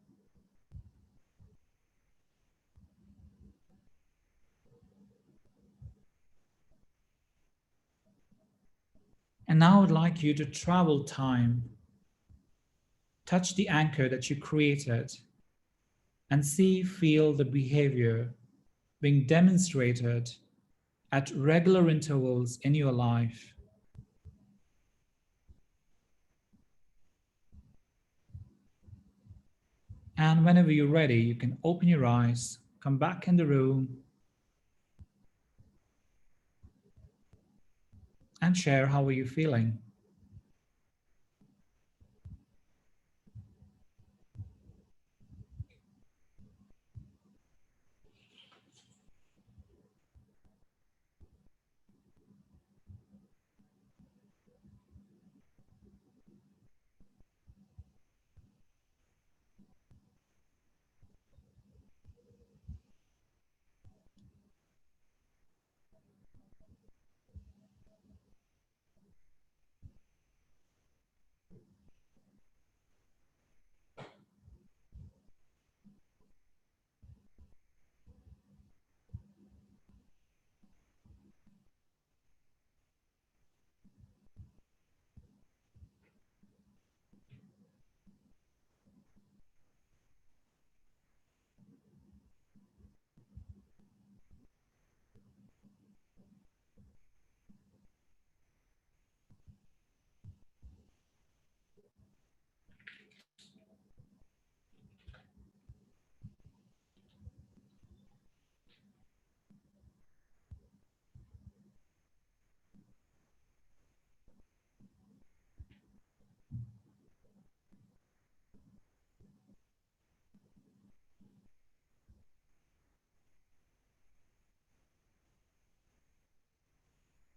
And now I would like you to travel time, touch the anchor that you created, and see, feel the behavior being demonstrated at regular intervals in your life. And whenever you're ready, you can open your eyes, come back in the room, and share how are you feeling.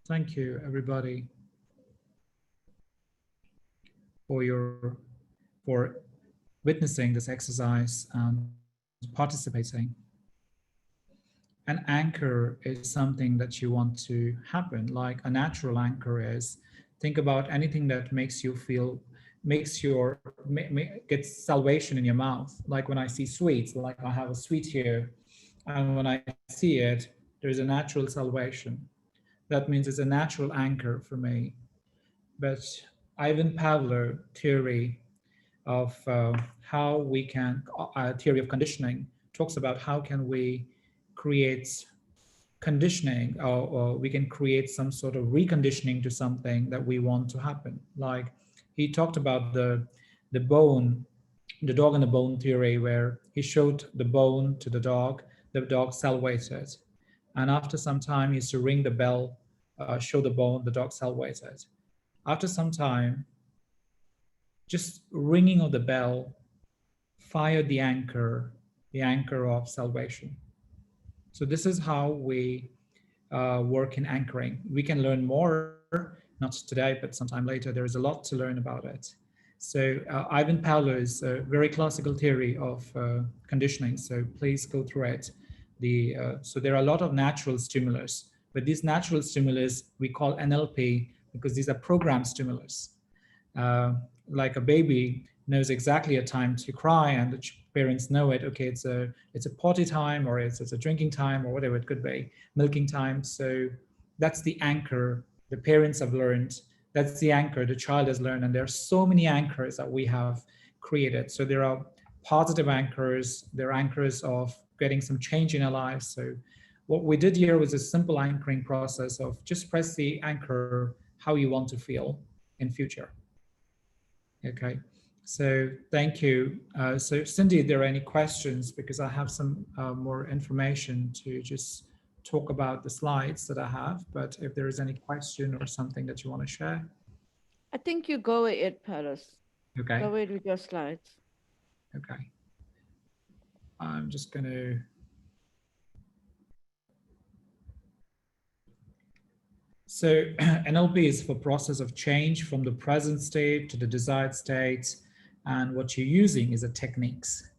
Thank you, everybody, for witnessing this exercise and participating. An anchor is something that you want to happen, like a natural anchor is. Think about anything that makes you feel, gets salvation in your mouth. Like when I see sweets, like I have a sweet here, and when I see it, there's a natural salvation. That means it's a natural anchor for me. But Ivan Pavlov theory of how we can, theory of conditioning, talks about how can we create conditioning, or we can create some sort of reconditioning to something that we want to happen. Like he talked about the bone, the dog and the bone theory, where he showed the bone to the dog salvated. And after some time, he used to ring the bell, show the bone, the dog salvated. After some time, just ringing of the bell fired the anchor, the anchor of salvation. So this is how we work in anchoring. We can learn more, not today, but sometime later. There is a lot to learn about it. So Ivan Pavlov's very classical theory of conditioning. So please go through it. So there are a lot of natural stimulus, but these natural stimulus we call NLP because these are programmed stimulus. Like a baby knows exactly a time to cry, and the parents know it. Okay, it's a potty time, or it's a drinking time, or whatever it could be, milking time. So that's the anchor the parents have learned. That's the anchor the child has learned, and there are so many anchors that we have created. So there are positive anchors. There are anchors of getting some change in our lives. So what we did here was a simple anchoring process of just press the anchor how you want to feel in future. Okay, so thank you. So Cindy, if there are any questions, because I have some more information to just talk about the slides that I have, but if there is any question or something that you want to share. I think you go with it, Paris. Okay. Go ahead with your slides. Okay. I'm just going to. So NLP is for process of change from the present state to the desired state. And what you're using is a techniques.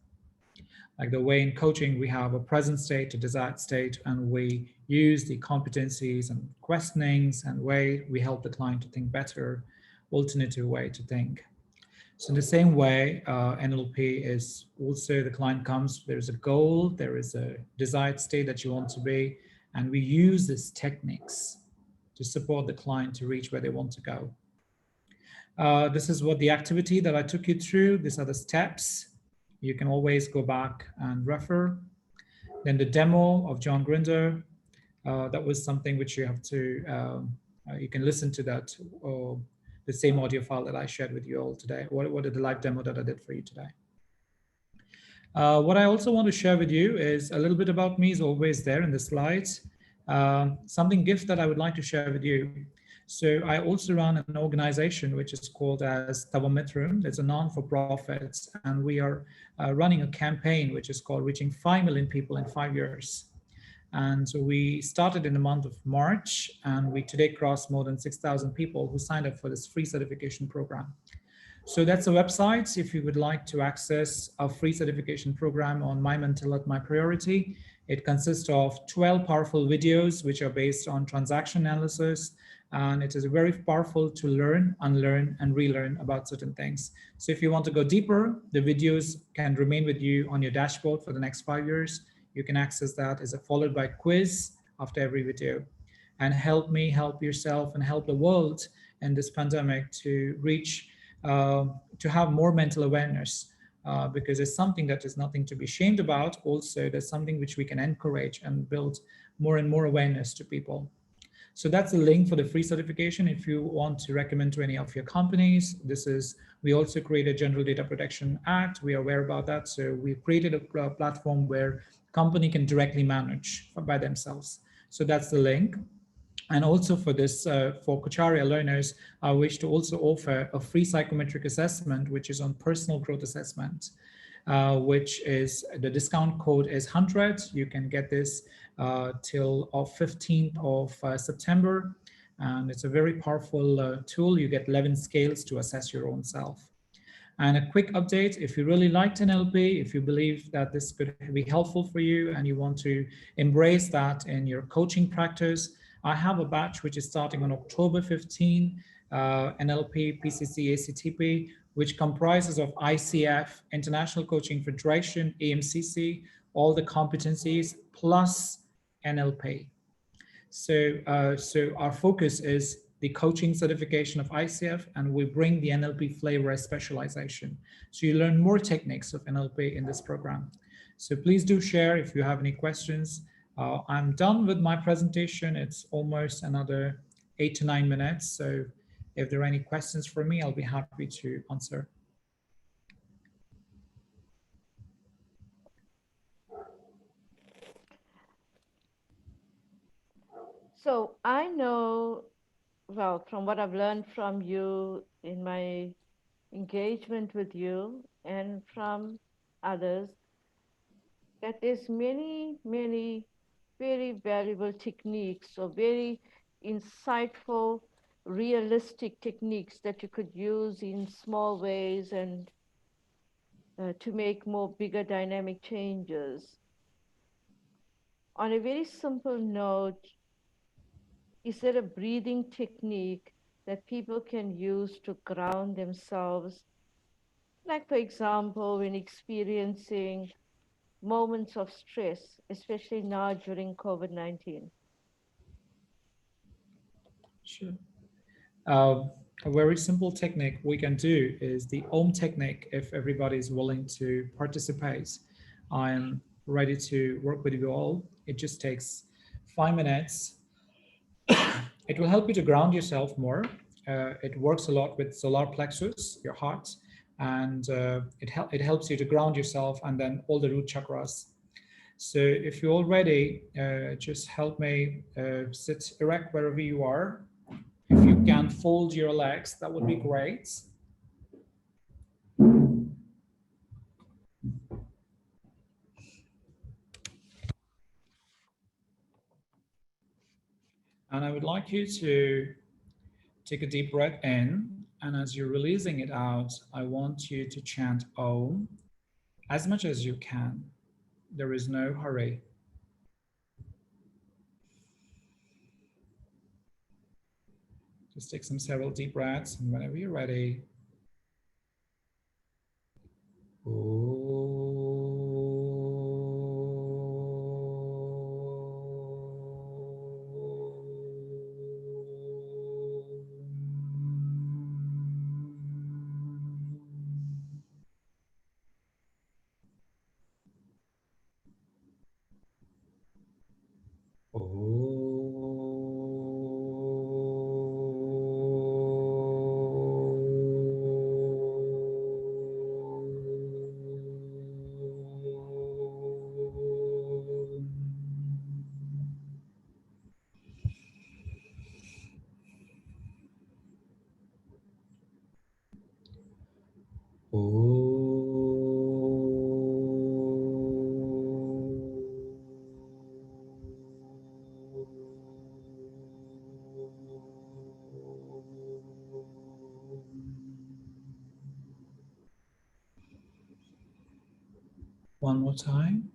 Like the way in coaching, we have a present state to desired state, and we use the competencies and questionings and way we help the client to think better, alternative way to think. So in the same way, NLP is also the client comes, there's a goal, there is a desired state that you want to be, and we use these techniques to support the client to reach where they want to go. This is what the activity that I took you through. These are the steps. You can always go back and refer. Then the demo of John Grinder, that was something which you have to, you can listen to that, or the same audio file that I shared with you all today. What is the live demo that I did for you today? What I also want to share with you is a little bit about me is always there in the slides. Something gift that I would like to share with you. So I also run an organization which is called as Tavamitrum. It's a non-for-profit, and we are running a campaign which is called Reaching 5 Million People in 5 Years. And so we started in the month of March, and we today crossed more than 6,000 people who signed up for this free certification program. So that's a website if you would like to access a free certification program on My Mental Health, My Priority. It consists of 12 powerful videos which are based on transaction analysis, and it is very powerful to learn, unlearn, and relearn about certain things. So if you want to go deeper, the videos can remain with you on your dashboard for the next 5 years. You can access that as a followed by quiz after every video, and help me, help yourself, and help the world in this pandemic to reach, to have more mental awareness, because it's something that is nothing to be ashamed about. Also, there's something which we can encourage and build more and more awareness to people. So that's the link for the free certification. If you want to recommend to any of your companies, we also created General Data Protection Act. We are aware about that. So we created a platform where company can directly manage by themselves. So that's the link. And also for this, for Kocharya learners, I wish to also offer a free psychometric assessment, which is on personal growth assessment, which is, the discount code is 100. You can get this till 15th of September. And it's a very powerful tool. You get 11 scales to assess your own self. And a quick update, if you really liked NLP, if you believe that this could be helpful for you and you want to embrace that in your coaching practice, I have a batch which is starting on October 15, NLP, PCC, ACTP, which comprises of ICF, International Coaching Federation, AMCC, all the competencies, plus NLP. So our focus is the coaching certification of ICF, and we bring the NLP flavor as specialization. So you learn more techniques of NLP in this program. So please do share if you have any questions. I'm done with my presentation. It's almost another 8 to 9 minutes. So if there are any questions for me, I'll be happy to answer. So I know, well, from what I've learned from you in my engagement with you and from others, that there's many, many very valuable techniques or very insightful, realistic techniques that you could use in small ways and to make more bigger dynamic changes. On a very simple note, is there a breathing technique that people can use to ground themselves? Like, for example, when experiencing moments of stress, especially now during COVID-19. Sure. A very simple technique we can do is the Om technique if everybody is willing to participate. I am ready to work with you all. It just takes 5 minutes. It will help you to ground yourself more. It works a lot with solar plexus, your heart, and it helps you to ground yourself and then all the root chakras. So if you're all ready, just help me sit erect wherever you are. If you can fold your legs, that would be great. And I would like you to take a deep breath in. And as you're releasing it out, I want you to chant Om as much as you can. There is no hurry. Just take some several deep breaths, and whenever you're ready, one more time.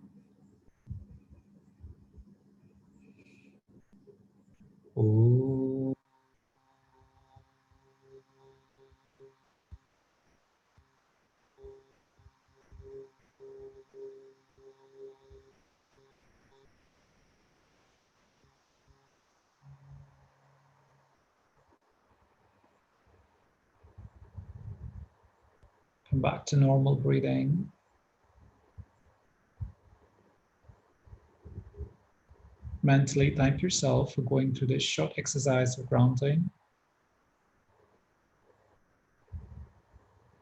Come back to normal breathing. Mentally thank yourself for going through this short exercise of grounding.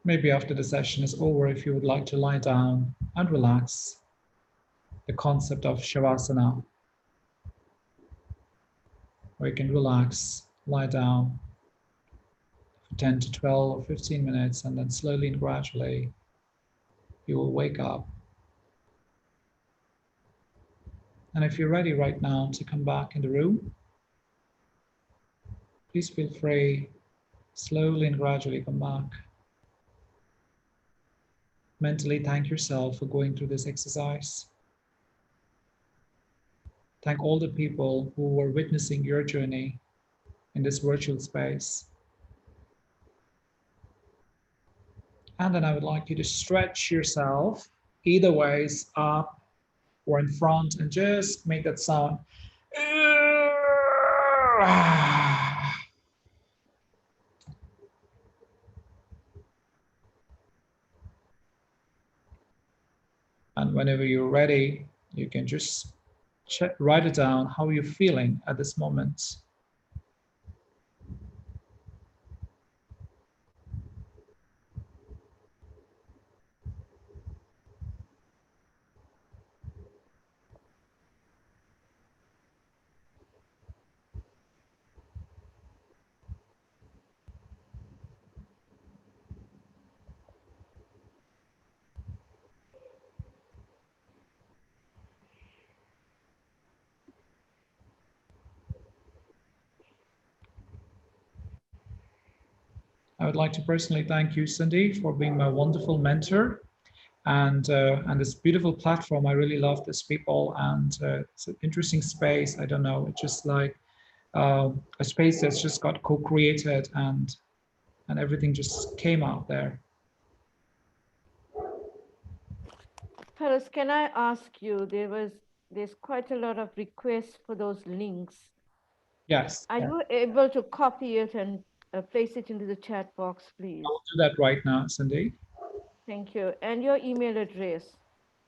Maybe after the session is over, if you would like to lie down and relax, the concept of Shavasana, where you can relax, lie down for 10 to 12 or 15 minutes, and then slowly and gradually you will wake up. And if you're ready right now to come back in the room, please feel free, slowly and gradually come back. Mentally thank yourself for going through this exercise. Thank all the people who were witnessing your journey in this virtual space. And then I would like you to stretch yourself either ways, up or in front, and just make that sound. And whenever you're ready, you can just write it down how you're feeling at this moment. I would like to personally thank you, Cindy, for being my wonderful mentor and this beautiful platform. I really love these people, and it's an interesting space. I don't know, it's just like a space that's just got co-created, and everything just came out there. Paris, can I ask you, there's quite a lot of requests for those links. Yes. Are you able to copy it and place it into the chat box, please? I'll do that right now, Cindy. Thank you. And your email address?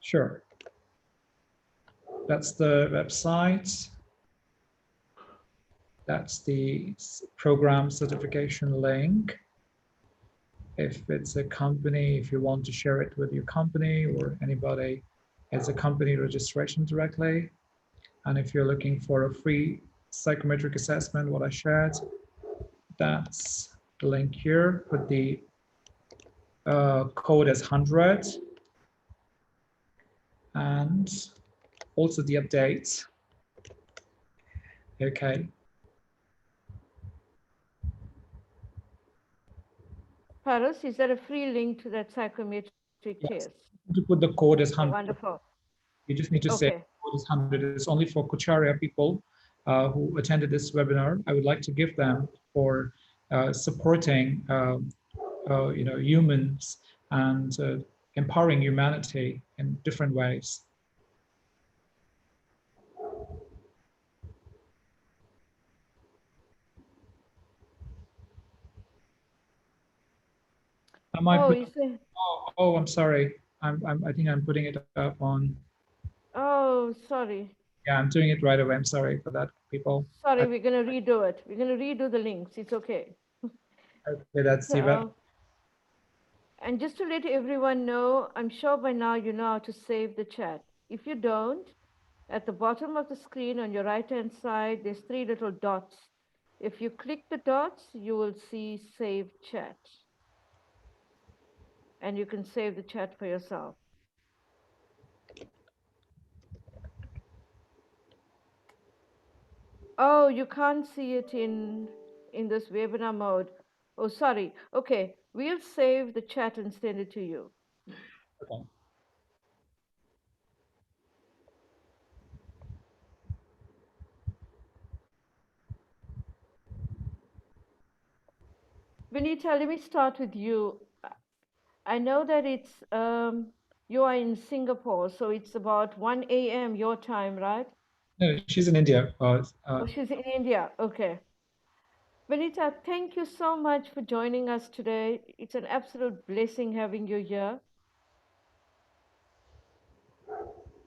Sure. That's the website. That's the program certification link. If it's a company, if you want to share it with your company or anybody, it's a company registration directly. And if you're looking for a free psychometric assessment, what I shared, that's the link here. Put the code as 100 and also the updates. Okay. Paris, is there a free link to that psychometric test? To put the code as 100. Wonderful. You just need to say code is 100. It's only for Acharya people who attended this webinar. I would like to give them for supporting humans and empowering humanity in different ways. Am I oh, I'm sorry. I think I'm putting it up on. Oh, sorry. Yeah, I'm doing it right away. I'm sorry for that, people. Sorry, we're going to redo it. We're going to redo the links. It's okay. Okay, that's the web. And just to let everyone know, I'm sure by now you know how to save the chat. If you don't, at the bottom of the screen on your right-hand side, there's 3 little dots. If you click the dots, you will see Save Chat. And you can save the chat for yourself. Oh, you can't see it in this webinar mode. Oh, sorry. Okay, we'll save the chat and send it to you. Okay. Vinita, let me start with you. I know that it's you are in Singapore, so it's about 1 a.m. your time, right? No, she's in India. Oh, she's in India. Okay. Vinita, thank you so much for joining us today. It's an absolute blessing having you here.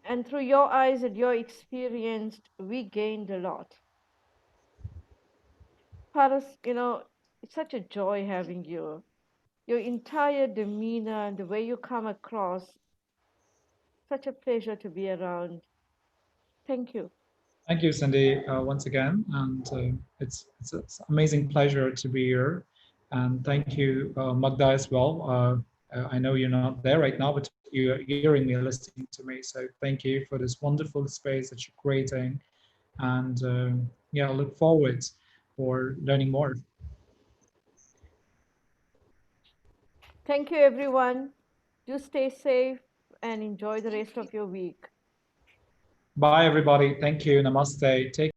And through your eyes and your experience, we gained a lot. Paras, it's such a joy having you. Your entire demeanor and the way you come across, such a pleasure to be around. Thank you. Thank you, Cindy, once again. And it's an amazing pleasure to be here. And thank you, Magda, as well. I know you're not there right now, but you're hearing me, listening to me. So thank you for this wonderful space that you're creating. And yeah, I look forward for learning more. Thank you, everyone. Do stay safe and enjoy the rest of your week. Bye, everybody. Thank you. Namaste. Take